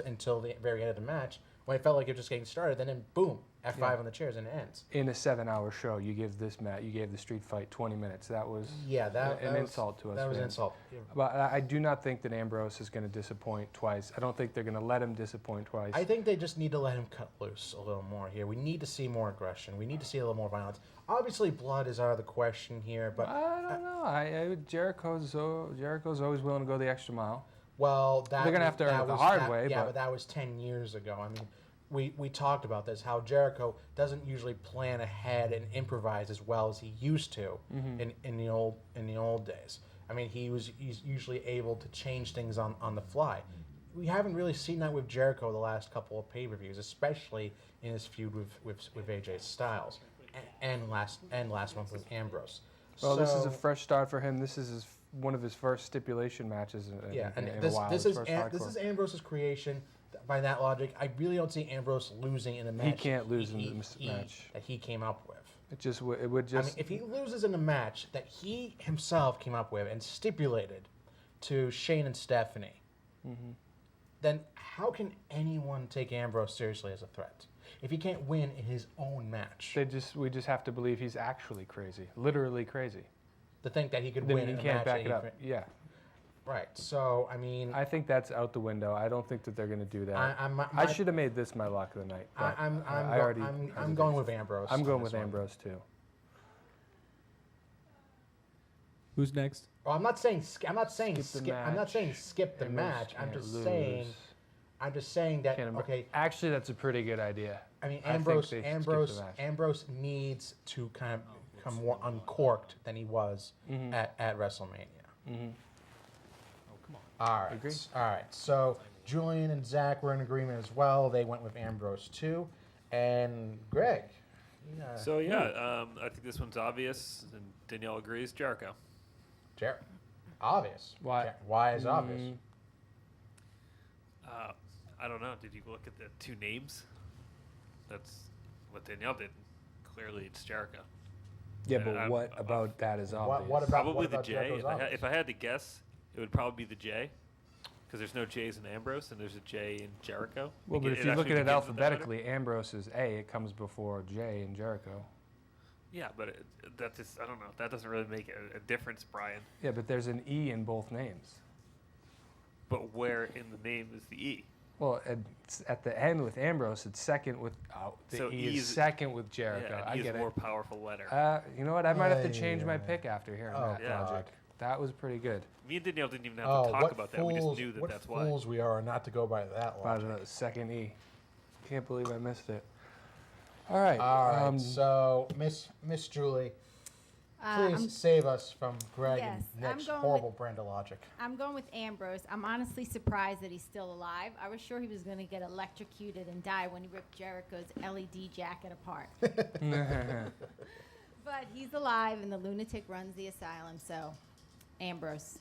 S1: until the very end of the match, when it felt like it was just getting started. Then boom, F5
S4: Yeah.
S1: on the chairs and it ends.
S4: In a 7-hour show, you gave this match, you gave the street fight 20 minutes. That was
S1: Yeah, that
S4: an
S1: was,
S4: insult to us.
S1: That was an
S4: fans.
S1: insult.
S4: But I do not think that Ambrose is going to disappoint twice. I don't think they're going to let him disappoint twice.
S1: I think they just need to let him cut loose a little more here. We need to see more aggression. We need to see a little more violence. Obviously, blood is out of the question here, but
S4: I don't know. Jericho's always willing to go the extra mile.
S1: well,
S4: They're gonna have to earn it the hard way,
S1: Yeah,
S4: but-
S1: but that was 10 years ago. I mean, we talked about this. How Jericho doesn't usually plan ahead and improvise as well as he used to in the old days. I mean, he's usually able to change things on the fly. We haven't really seen that with Jericho the last couple of pay-per-views, especially in his feud with AJ Styles, and last month with Ambrose.
S4: Well, this is
S1: So-
S4: a fresh start for him. This is one of his first stipulation matches in,
S1: yeah, and
S4: in a
S1: this
S4: while.
S1: this
S4: His
S1: is
S4: first
S1: this
S4: hardcore.
S1: is Ambrose's creation. By that logic, I really don't see Ambrose losing in a match.
S4: He can't lose in this match.
S1: that he came up with.
S4: It would
S1: I
S4: just
S1: mean, if he loses in a match that he himself came up with and stipulated to Shane and Stephanie,
S4: Mm-hmm.
S1: then how can anyone take Ambrose seriously as a threat if he can't win in his own match?
S4: we just have to believe he's actually crazy, literally crazy.
S1: To think that he could
S4: Then
S1: win
S4: he
S1: in a
S4: can't
S1: match.
S4: back
S1: that
S4: it up.
S1: he-
S4: Yeah,
S1: Right. So I mean,
S4: I think that's out the window. I don't think that they're going to do that. I should have made this my lock of the night. but
S1: I'm going with Ambrose.
S4: I'm
S1: on
S4: going
S1: this
S4: with
S1: one.
S4: Ambrose too.
S3: Who's next?
S1: Well, I'm not saying I'm not saying
S4: Skip the
S1: skip. I'm not
S4: match.
S1: saying skip the
S4: Ambrose
S1: match. I'm
S4: can't
S1: just
S4: lose.
S1: saying. I'm just saying that okay.
S4: Actually, that's a pretty good idea.
S1: I mean,
S4: I think
S1: Ambrose
S4: they skip the
S1: Ambrose
S4: match.
S1: Ambrose needs to kind of become more uncorked than he was at WrestleMania.
S4: Mm-hmm.
S1: All right.
S4: Agree.
S1: All right. So Julian and Zach were in agreement as well. They went with Ambrose too, and Greg. Yeah.
S2: So yeah, I think this one's obvious, and Danielle agrees. Jericho.
S1: Obvious.
S4: Why?
S1: Why is obvious?
S2: I don't know. Did you look at the two names? That's what Danielle did. Clearly, it's Jericho.
S4: Yeah, but what about that is obvious?
S1: What about
S2: Probably
S1: what
S2: the
S1: about
S2: J.
S1: Jericho's obvious?
S2: If I had to guess, it would probably be the J, because there's no J's in Ambrose and there's a J in Jericho.
S4: Well, but if you look at it alphabetically, Ambrose is A. It comes before J in Jericho.
S2: Yeah, but that just, I don't know. That doesn't really make a difference, Brian.
S4: Yeah, but there's an E in both names.
S2: But where in the name is the E?
S4: Well, at the end with Ambrose, it's second with
S2: So
S4: E is second with Jericho.
S2: Yeah,
S4: I
S2: E is
S4: get
S2: a more
S4: it.
S2: powerful letter.
S4: You know what? I might have to change my pick after hearing
S1: Oh,
S4: that
S2: yeah.
S4: logic. That was pretty good.
S2: Me and Danielle didn't even have to talk about that. We just knew that
S1: what
S2: that's why.
S1: fools we are not to go by that
S4: By
S1: logic.
S4: the second E. Can't believe I missed it. All right.
S1: All right, so Miss Julie, please save us from Greg
S5: Yes,
S1: and
S5: I'm
S1: Nick's
S5: going
S1: horrible brand of logic.
S5: I'm going with Ambrose. I'm honestly surprised that he's still alive. I was sure he was going to get electrocuted and die when he ripped Jericho's LED jacket apart. But he's alive, and the lunatic runs the asylum, so Ambrose.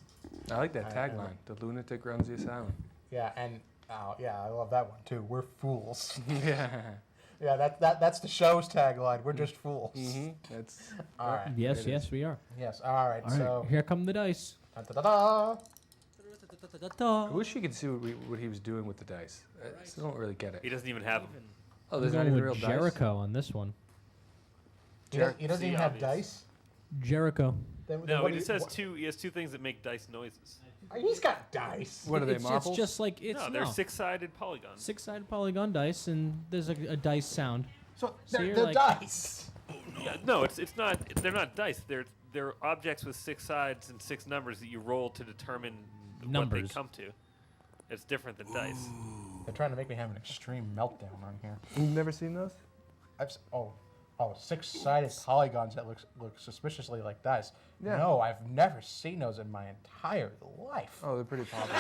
S4: I like that tagline. The lunatic runs the asylum.
S1: Yeah, and I love that one too. We're fools.
S4: Yeah.
S1: Yeah, that's the show's tagline. We're just fools.
S4: That's
S1: All right.
S3: Yes, yes, we are.
S1: Yes. All right.
S3: All right,
S1: So.
S3: here come the dice.
S1: Da-da-da-da.
S4: I wish you could see what he was doing with the dice. I still don't really get
S2: He
S4: it.
S2: doesn't even have them.
S4: Oh,
S3: I'm
S4: there's not
S3: going
S4: even real
S3: with
S4: dice.
S3: Jericho on this one.
S1: He doesn't
S2: See,
S1: even have
S2: obvious.
S1: dice.
S3: Jericho.
S1: Then
S2: No,
S1: what
S2: he
S1: do
S2: just
S1: you-
S2: has
S1: what-
S2: two. He has two things that make dice noises.
S1: He's got dice.
S4: What are they,
S3: It's
S4: marbles?
S3: just like it's
S2: No, they're six-sided polygons.
S3: six-sided polygon dice, and there's a dice sound.
S1: So
S3: So
S1: they're
S3: you're
S1: the
S3: like-
S1: dice.
S2: Yeah, no, it's not. They're not dice. They're objects with six sides and six numbers that you roll to determine what
S3: Numbers.
S2: they come to. It's different than dice.
S1: They're trying to make me have an extreme meltdown on here.
S4: You've never seen those?
S1: Six-sided polygons that look suspiciously like dice.
S4: Yeah.
S1: No, I've never seen those in my entire life.
S4: Oh, they're pretty popular.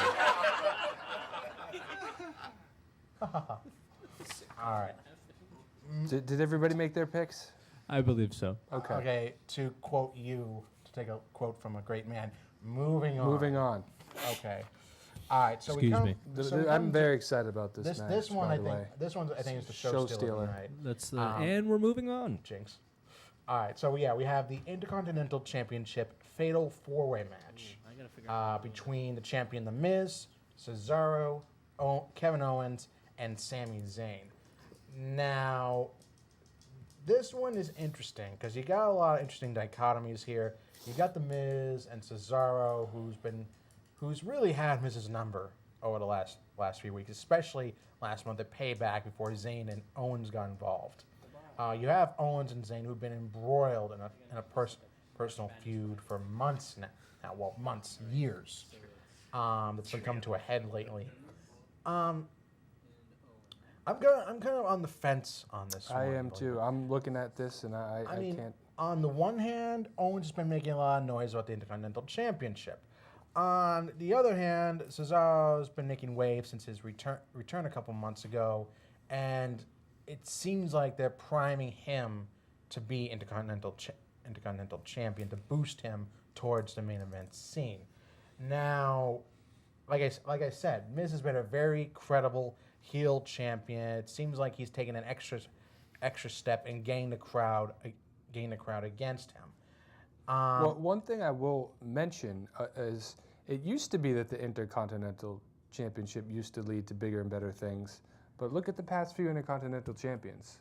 S1: All right.
S4: Did everybody make their picks?
S3: I believe so.
S4: Okay.
S1: Okay, to quote you, to take a quote from a great man, moving on.
S4: Moving on.
S1: Okay. All right, so
S3: Excuse me.
S4: I'm very excited about this match.
S1: This one,
S4: by
S1: I
S4: the
S1: think.
S4: way.
S1: This one, I think, is the
S4: Show
S1: show
S4: stealer.
S1: stealer tonight.
S3: That's and we're moving on.
S1: Jinx. All right, so we have the Intercontinental Championship Fatal 4-Way match between the champion The Miz, Cesaro, Kevin Owens, and Sami Zayn. Now, this one is interesting because you got a lot of interesting dichotomies here. You got The Miz and Cesaro, who's really had Miz's number over the last few weeks, especially last month at Payback before Zayn and Owens got involved. You have Owens and Zayn who've been embroiled in a personal feud for months now. Months, years. That's been come to a head lately. I'm kind of on the fence on this one.
S4: I am too. I'm looking at this and I
S1: mean,
S4: can't.
S1: on the one hand, Owens has been making a lot of noise about the Intercontinental Championship. On the other hand, Cesaro's been making waves since his return a couple months ago, and it seems like they're priming him to be Intercontinental Champion, to boost him towards the main event scene. Now, like I said, Miz has been a very credible heel champion. It seems like he's taken an extra step in getting the crowd against him.
S4: Well, one thing I will mention is it used to be that the Intercontinental Championship used to lead to bigger and better things, but look at the past few Intercontinental Champions.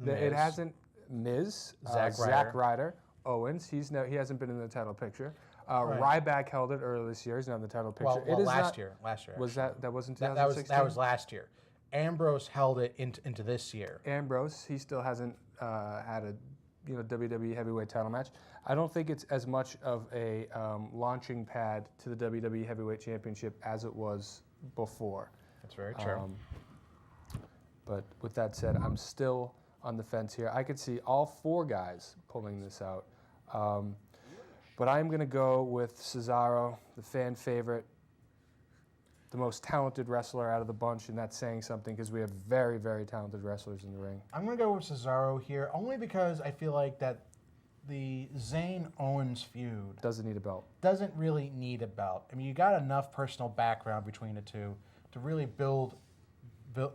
S4: It
S1: Miz.
S4: hasn't Miz,
S1: Zack
S4: Ryder, Owens. He hasn't been in the title picture.
S1: Right.
S4: Ryback held it earlier this year. He's not in the title picture.
S1: Well,
S4: it is
S1: last
S4: not,
S1: year.
S4: Was that wasn't
S1: That
S4: 2016?
S1: was last year. Ambrose held it into this year.
S4: Ambrose, he still hasn't had a WWE heavyweight title match. I don't think it's as much of a launching pad to the WWE Heavyweight Championship as it was before.
S1: That's very true.
S4: But with that said, I'm still on the fence here. I could see all four guys pulling this out. But I'm going to go with Cesaro, the fan favorite, the most talented wrestler out of the bunch, and that's saying something because we have very, very talented wrestlers in the ring.
S1: I'm going to go with Cesaro here, only because I feel like that the Zayn-Owens feud
S4: Doesn't need a belt.
S1: doesn't really need a belt. I mean, you got enough personal background between the two to really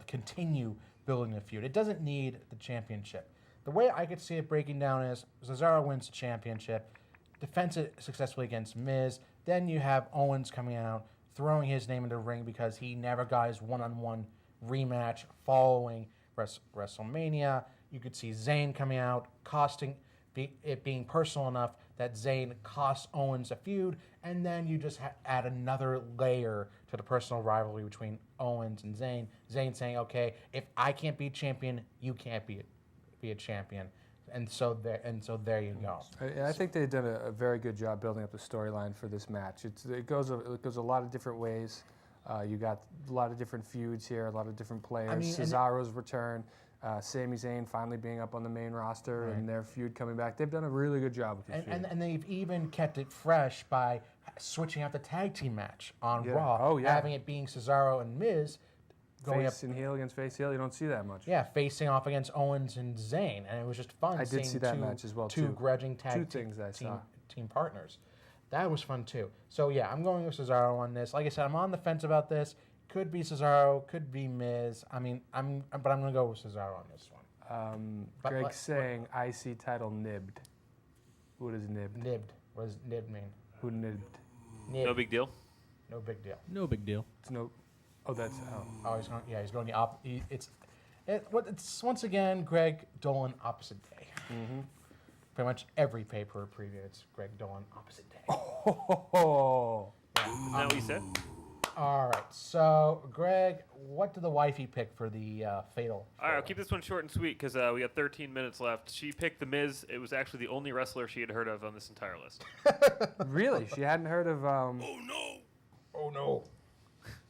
S1: continue building the feud. It doesn't need the championship. the way I could see it breaking down is Cesaro wins the championship, defends it successfully against Miz. Then you have Owens coming out, throwing his name into the ring because he never got his one-on-one rematch following WrestleMania. You could see Zayn coming out, it being personal enough that Zayn costs Owens a feud, and then you just add another layer to the personal rivalry between Owens and Zayn. Zayn saying, okay, if I can't be champion, you can't be a champion. And so there you go.
S4: I think they've done a very good job building up the storyline for this match. It goes a lot of different ways. You got a lot of different feuds here, a lot of different players. Cesaro's return, Sami Zayn finally being up on the main roster, and their feud coming back. They've done a really good job with this feud.
S1: And they've even kept it fresh by switching out the tag team match on Raw, having it being Cesaro and Miz. Going
S4: face and heel against face heel, you don't see that much.
S1: Yeah, facing off against Owens and Zayn, and it was just fun.
S4: I did see that match as well,
S1: two
S4: too.
S1: grudging tag team partners. That was fun too. So yeah, I'm going with Cesaro on this. Like I said, I'm on the fence about this. Could be Cesaro, could be Miz. I mean, but I'm going to go with Cesaro on this one.
S4: Greg's saying IC title nibbed. What is nibbed?
S1: Nibbed. What does nibbed mean?
S4: Who nibbed?
S2: No big deal.
S1: No big deal.
S3: No big deal.
S4: It's no. Oh, that's
S1: Oh, he's going. Yeah, he's going the it's once again Greg Dolan opposite day.
S4: Mm-hmm.
S1: Pretty much every paper preview, it's Greg Dolan opposite day.
S4: Oh.
S2: Is that what you said?
S1: All right. So, Greg, what did the wifey pick for the fatal?
S2: All right, I'll keep this one short and sweet because we got 13 minutes left. She picked The Miz. It was actually the only wrestler she had heard of on this entire list.
S4: Really? She hadn't heard of.
S1: Oh no.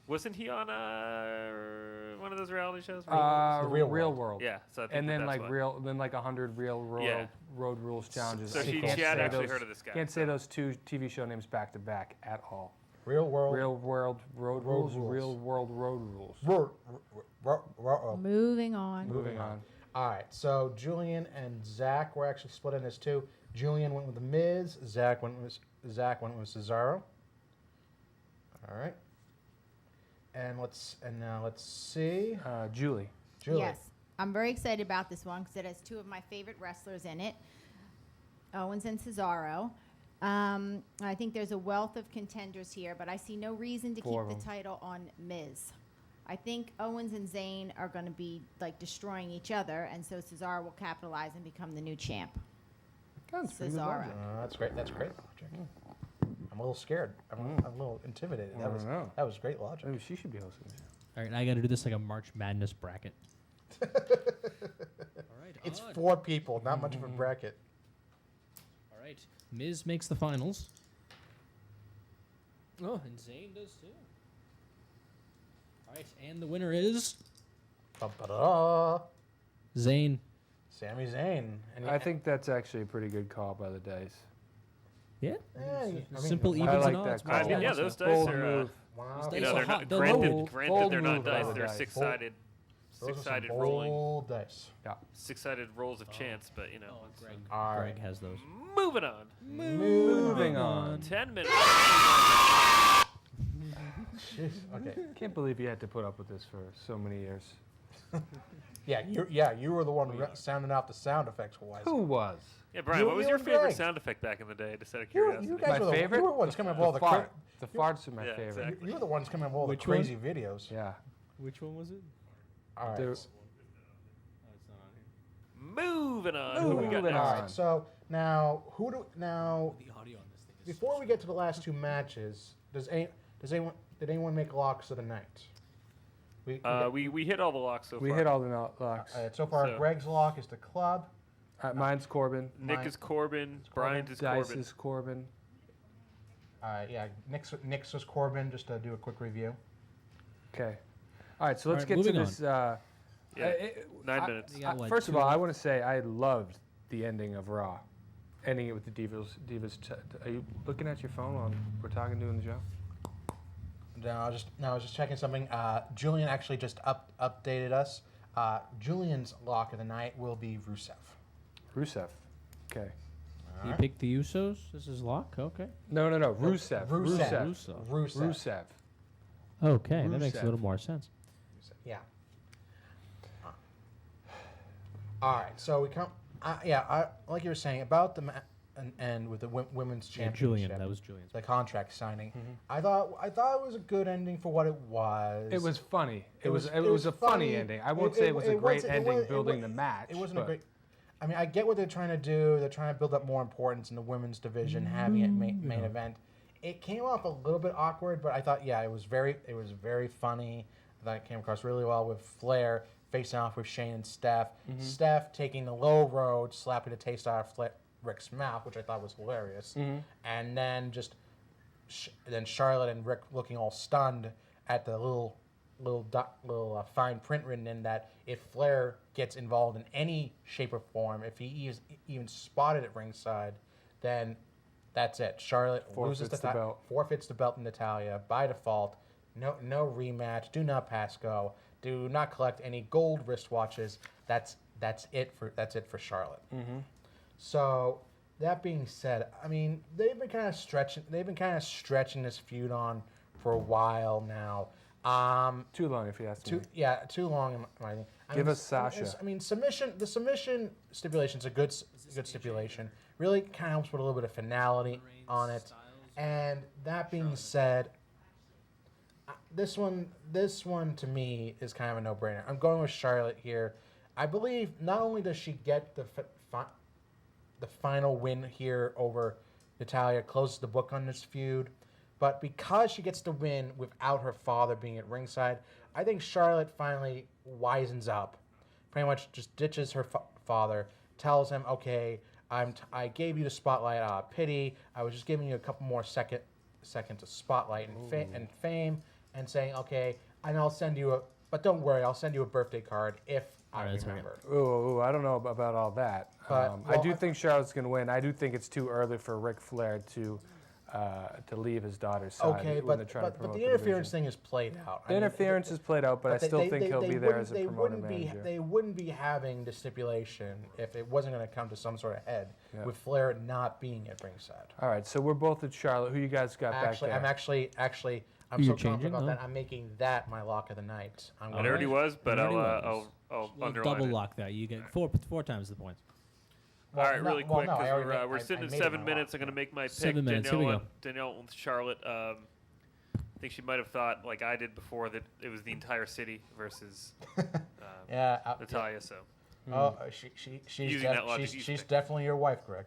S2: Wasn't he on one of those reality shows?
S1: The Real
S4: World.
S2: Yeah. So I think
S4: And then
S2: that's why.
S4: then 100 road rules challenges.
S2: So she had actually heard of this guy.
S4: Can't say those two TV show names back to back at all.
S1: Real World
S4: Road
S1: Rules.
S4: Real World Road Rules.
S5: Moving on.
S4: Moving on.
S1: All right. So Julian and Zach were actually split in this too. Julian went with The Miz. Zach went with Cesaro. All right. And now let's see.
S4: Julie.
S5: Yes, I'm very excited about this one because it has two of my favorite wrestlers in it, Owens and Cesaro. I think there's a wealth of contenders here, but I see no reason to keep the title on Miz. I think Owens and Zayn are going to be like destroying each other, and so Cesaro will capitalize and become the new champ.
S4: That's pretty good
S5: Cesaro.
S4: logic.
S1: That's great. That's great logic. I'm a little scared. I'm a little intimidated.
S4: I don't know.
S1: That was great logic.
S4: Maybe she should be hosting this.
S3: All right, I got to do this like a March Madness bracket. All right,
S1: It's
S3: on.
S1: 4 people, not much of a bracket.
S3: All right, Miz makes the finals. Oh, and Zayn does too. All right, and the winner is
S1: Ba-ba-da.
S3: Zayn.
S1: Sami Zayn. And
S4: I think that's actually a pretty good call by the dice.
S3: Yeah. Simple
S4: I
S3: evens
S4: like
S3: and
S4: that
S3: odds.
S4: call.
S2: I mean, yeah, those dice
S4: Bold
S2: are.
S4: move.
S1: Wow.
S3: Those
S2: You
S3: dice
S2: know,
S3: are
S2: they're
S3: hot.
S2: not.
S3: They're
S2: Granted,
S3: low.
S2: they're not
S4: move by
S2: dice.
S4: the
S2: They're
S4: dice.
S2: six-sided,
S1: Those are some
S2: six-sided rolling,
S1: bold dice.
S4: Yeah.
S2: six-sided rolls of chance. But you know,
S3: Oh,
S2: it's,
S3: Greg.
S1: All
S3: Greg
S1: right.
S3: has those.
S2: moving on.
S4: Moving on.
S2: 10 minutes.
S1: Jeez. Okay.
S4: Can't believe you had to put up with this for so many years.
S1: You were the one sounding out the sound effects wise.
S4: Who was?
S2: Yeah, Brian,
S1: You-
S2: what was
S1: you
S2: your
S1: and
S2: favorite
S1: Greg.
S2: sound effect back in the day? Just out of
S1: You
S2: curiosity.
S1: guys
S4: My
S1: were
S4: favorite?
S1: You were the ones coming up with all the
S4: fart. The farts are my
S2: Yeah,
S4: favorite.
S2: exactly.
S1: You were the ones coming up with all
S3: Which
S1: the
S3: one?
S1: crazy videos.
S4: Yeah.
S3: Which one was it?
S1: All right.
S4: There-
S2: Moving on. Who we got
S4: Moving
S2: next?
S1: All
S4: on.
S1: right. So now,
S3: The audio on this thing is
S1: before we get to the last 2 matches, did anyone make locks of the night?
S2: We hit all the locks so far.
S4: We hit all the locks.
S1: So far,
S2: So-
S1: Greg's lock is the club.
S4: Mine's Corbin.
S2: Nick is Corbin. Brian's is
S4: Dice
S2: Corbin.
S4: is Corbin.
S1: Nick's was Corbin. Just to do a quick review.
S4: Okay. All right, so let's
S3: All right,
S4: get to
S3: moving
S4: this.
S2: Yeah. 9 minutes.
S3: You got what,
S4: First of
S3: 2
S4: all, I want to say I loved the ending of Raw, ending it with the Divas. Are you looking at your phone while we're talking, doing the show?
S1: No, I was just checking something. Julian actually just updated us. Julian's lock of the night will be Rusev.
S4: Rusev. Okay.
S3: You picked the Usos? This is lock? Okay.
S4: No. Rusev.
S3: Rusev. Okay, that makes a
S4: Rusev.
S3: little more sense.
S1: Yeah. All right, so we come. Like you were saying about the end with the women's
S3: Yeah,
S1: championship.
S3: Julian. That was Julian's.
S1: The contract signing. I thought it was a good ending for what it was.
S4: It was funny. It was a
S1: funny.
S4: funny ending. I won't say it was a great ending building the match.
S1: It wasn't a
S4: but
S1: great. I mean, I get what they're trying to do. They're trying to build up more importance in the women's division, having it main event. It came off a little bit awkward, but I thought, it was very funny. I thought it came across really well with Flair facing off with Shane and Steph. Steph taking the low road, slapping a taste out of Rick's mouth, which I thought was hilarious. And then then Charlotte and Rick looking all stunned at the little fine print written in that if Flair gets involved in any shape or form, if he is even spotted at ringside, then that's it. Charlotte loses the belt. Forfeits the belt to Natalya by default. No rematch. Do not pass go. Do not collect any gold wristwatches. That's it for Charlotte. So that being said, I mean they've been kind of stretching this feud on for a while now.
S4: Too long, if you ask me.
S1: Too long. In my opinion.
S4: Give us Sasha.
S1: The submission stipulation's a good stipulation. Really kind of helps with a little bit of finality on it. And that being said, this one to me is kind of a no-brainer. I'm going with Charlotte here. I believe not only does she get the final win here over Natalya, closes the book on this feud, but because she gets the win without her father being at ringside, I think Charlotte finally wisens up, pretty much just ditches her father, tells him, okay, I gave you the spotlight out of pity. I was just giving you a couple more seconds of spotlight and fame, and saying, okay, and I'll send you but don't worry, I'll send you a birthday card if I remember.
S4: Ooh, I don't know about all that.
S1: But,
S4: I do think Charlotte's going to win. I do think it's too early for Ric Flair to leave his daughter's side.
S1: Okay, but the interference thing is played out.
S4: The interference is played out, but I still think he'll be there as a promoter manager.
S1: They wouldn't be having the stipulation if it wasn't going to come to some sort of head with Flair not being at ringside.
S4: All right, so we're both at Charlotte. Who you guys got back there?
S1: I'm so confident about that. I'm making that my lock of the night.
S2: It already was, but I'll underline
S3: double
S2: it.
S3: lock that. You get four times the points.
S2: All right, really quick, because we're sitting at 7 minutes. I'm going to make my pick.
S3: 7 minutes. Here we go.
S2: Danielle and Charlotte. I think she might have thought, like I did before, that it was the entire city versus Natalya. So.
S1: She's definitely your wife, Greg.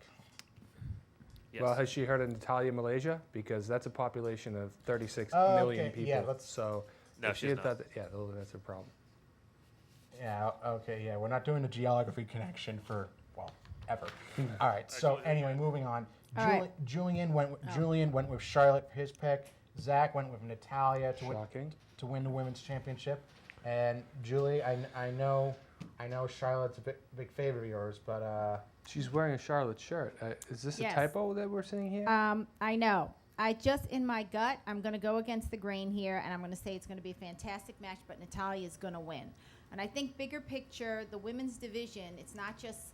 S2: Yes.
S4: Well, has she heard of Natalya, Malaysia? Because that's a population of 36 million people.
S1: Yeah,
S4: so
S2: no,
S4: if she had thought that, that's a problem.
S1: Yeah, okay, yeah. We're not doing the geography connection for, ever. All right, so anyway, moving on. Julian went with Charlotte for his pick. Zach went with Natalya to win the women's championship. And Julie, I know Charlotte's a big favorite of yours, but
S4: she's wearing a Charlotte shirt. Is this a typo that we're seeing here?
S5: I know. I just, in my gut, I'm going to go against the grain here, and I'm going to say it's going to be a fantastic match, but Natalya is going to win. And I think bigger picture, the women's division, it's not just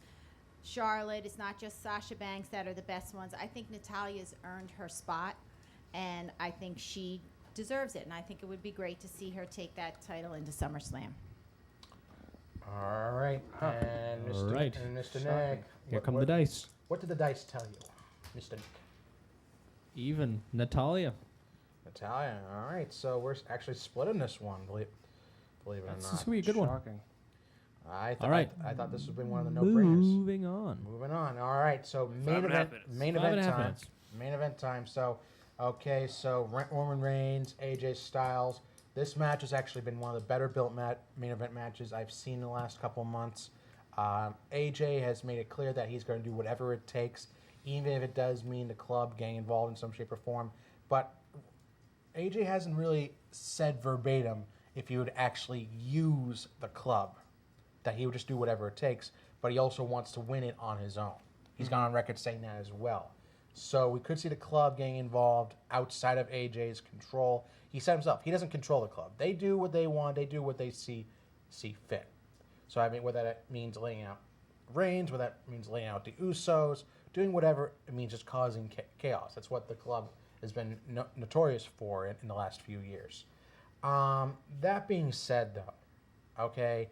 S5: Charlotte, it's not just Sasha Banks that are the best ones. I think Natalya's earned her spot, and I think she deserves it. And I think it would be great to see her take that title into SummerSlam.
S1: All right. And Mr. Nick.
S3: Here come the dice.
S1: What did the dice tell you, Mr. Nick?
S3: Even. Natalya.
S1: All right. So we're actually splitting this one, believe it or not.
S3: This is going to be a good one.
S1: I thought this would be one of the no-brainers.
S3: Moving on.
S1: All right. So main event time. So, okay. So Roman Reigns, AJ Styles. This match has actually been one of the better built main event matches I've seen in the last couple of months. AJ has made it clear that he's going to do whatever it takes, even if it does mean the club getting involved in some shape or form. But AJ hasn't really said verbatim if he would actually use the club, that he would just do whatever it takes, but he also wants to win it on his own. He's gone on record saying that as well. So we could see the club getting involved outside of AJ's control. He said himself, he doesn't control the club. They do what they want. They do what they see fit. So, I mean, whether that means laying out Reigns, whether that means laying out the Usos, doing whatever it means, just causing chaos. That's what the club has been notorious for in the last few years. That being said, though, okay,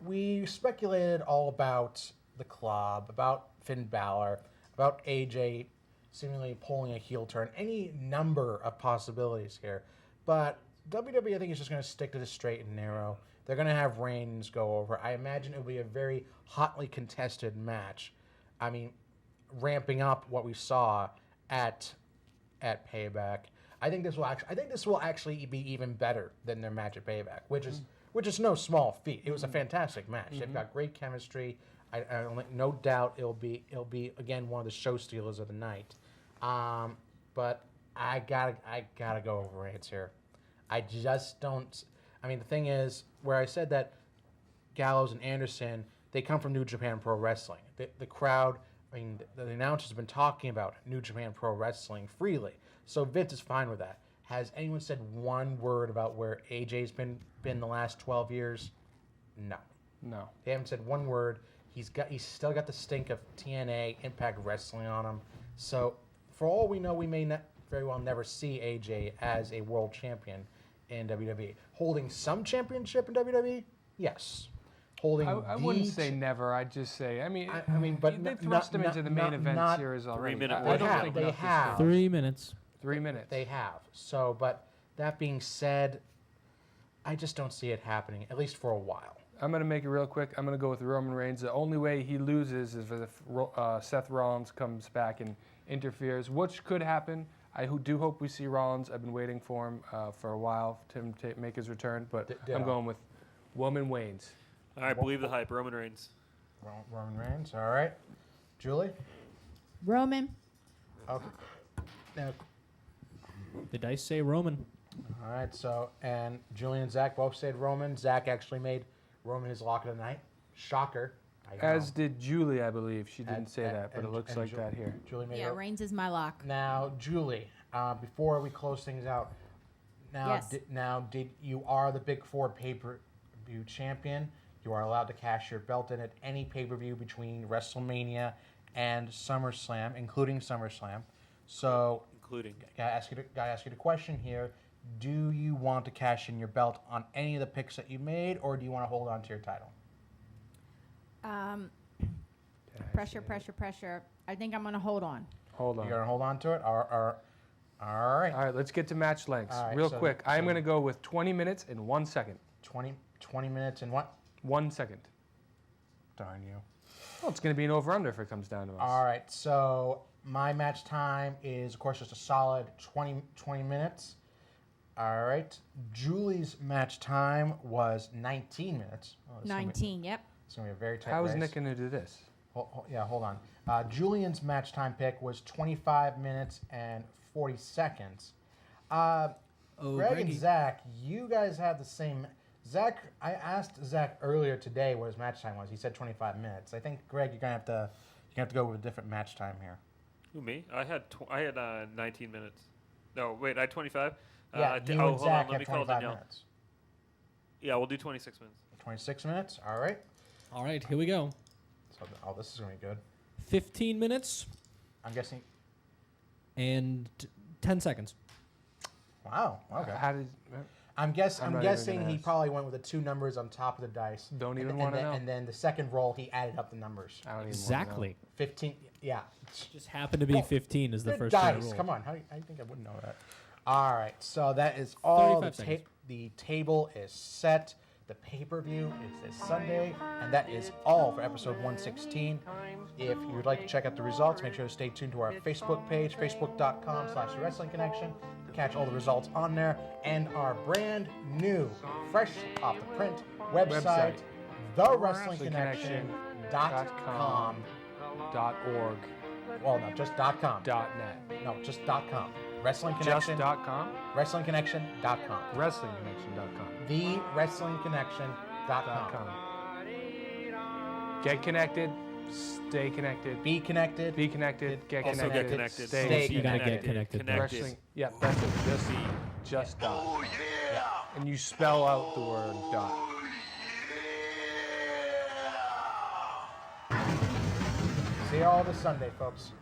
S1: we speculated all about the club, about Finn Balor, about AJ seemingly pulling a heel turn, any number of possibilities here. But WWE, I think, is just going to stick to the straight and narrow. They're going to have Reigns go over. I imagine it will be a very hotly contested match. I mean, ramping up what we saw at Payback. I think this will actually be even better than their match at Payback, which is no small feat. It was a fantastic match. They've got great chemistry. I no doubt it'll be again one of the show stealers of the night. But I gotta go over Reigns here. I just don't. I mean, the thing is, where I said that Gallows and Anderson, they come from New Japan Pro Wrestling. The crowd, I mean, the announcers have been talking about New Japan Pro Wrestling freely. So Vince is fine with that. Has anyone said one word about where AJ's been the last 12 years? No. They haven't said one word. He's still got the stink of TNA Impact Wrestling on him. So for all we know, we may very well never see AJ as a world champion in WWE. Holding some championship in WWE? Yes. Holding
S4: I wouldn't say never. I'd just say,
S1: but
S4: they thrust him into the main event series already.
S2: 3 minute
S4: I don't
S2: warning.
S4: think
S1: They
S4: enough is
S1: have.
S4: fair.
S3: 3 minutes.
S4: 3 minutes.
S1: They have. So, but that being said, I just don't see it happening, at least for a while.
S4: I'm going to make it real quick. I'm going to go with Roman Reigns. The only way he loses is if Seth Rollins comes back and interferes, which could happen. I do hope we see Rollins. I've been waiting for him for a while to make his return, but I'm going with Roman Reigns.
S2: All right, believe the hype. Roman Reigns.
S1: Roman Reigns, all right. Julie?
S5: Roman.
S1: Okay. Now,
S3: The dice say Roman.
S1: all right, so, and Julie and Zach both said Roman. Zach actually made Roman his lock of the night. Shocker. I know.
S4: As did Julie, I believe. She didn't say that, but
S1: and-
S4: it looks
S1: and
S4: like
S1: Ju-
S4: that here.
S1: Julie made
S5: Yeah,
S1: it.
S5: Reigns is my lock.
S1: Now, Julie, before we close things out,
S5: Yes.
S1: You are the Big Four pay-per-view champion. You are allowed to cash your belt in at any pay-per-view between WrestleMania and SummerSlam, including SummerSlam. So,
S2: Including.
S1: gotta ask you the question here: do you want to cash in your belt on any of the picks that you made, or do you want to hold on to your title?
S5: Pressure. I think I'm going to hold on.
S4: Hold on.
S1: You're gonna hold on to it, all right.
S4: All right, let's get to match lengths.
S1: All right,
S4: Real
S1: so-
S4: quick, I'm going to go with 20 minutes and 1 second.
S1: 20 minutes and what?
S4: 1 second.
S1: Darn you.
S4: Well, it's going to be an over-under if it comes down to us.
S1: All right, so my match time is, of course, just a solid 20 minutes. All right. Julie's match time was 19 minutes. Oh, this is gonna be-
S5: 19, yep.
S1: It's going to be a very tight
S4: How is
S1: race.
S4: Nick going to do this?
S1: Hold on. Julian's match time pick was 25 minutes and 40 seconds. Greg and
S3: Greggy.
S1: Zach, you guys have the same. Zach, I asked Zach earlier today what his match time was. He said 25 minutes. I think, Greg, you're gonna have to go with a different match time here.
S2: Who, me? I had 19 minutes. No, wait, I had 25?
S1: Yeah, you and
S2: hold
S1: Zach
S2: on, let
S1: have
S2: me call
S1: 25
S2: Danielle.
S1: minutes.
S2: Yeah, we'll do 26 minutes.
S1: 26 minutes. All right.
S3: All right, here we go.
S1: So, this is gonna be good.
S3: 15 minutes
S1: I'm guessing.
S3: and 10 seconds.
S1: Wow. Okay.
S4: How did?
S1: I'm
S4: I'm
S1: guessing
S4: not even gonna
S1: he
S4: ask.
S1: probably went with the two numbers on top of the dice.
S4: Don't even
S1: and,
S4: wanna
S1: then,
S4: know.
S1: And then the second roll, he added up the numbers.
S4: I don't even wanna know.
S3: Exactly.
S1: 15. Yeah.
S3: Just happened to be
S1: Well,
S3: 15 is the
S1: Good
S3: first
S1: dice.
S3: roll.
S1: Come on. How do you think I wouldn't know that? All right. So that is all.
S3: 35 seconds.
S1: The table is set. The pay-per-view is this Sunday, and that is all for episode 116. If you would like to check out the results, make sure to stay tuned to our Facebook page, facebook.com/wrestlingconnection, to catch all the results on there, and our brand new, fresh off the print website, thewrestlingconnection.com.
S4: .org.
S1: Well, no, just .com.
S4: .net.
S1: No, just .com. Wrestling
S4: Just
S1: Connection.
S4: .com.
S1: WrestlingConnection.com.
S4: WrestlingConnection.com.
S1: TheWrestlingConnection.com.
S4: Get connected. Stay connected.
S1: Be connected.
S4: Be connected. Get
S2: Also
S4: connected.
S2: get connected.
S1: Stay
S3: You gotta get connected.
S4: Wrestling. Yeah, that's it. Just dot. Oh yeah. And you spell out the word dot.
S1: See you all this Sunday, folks.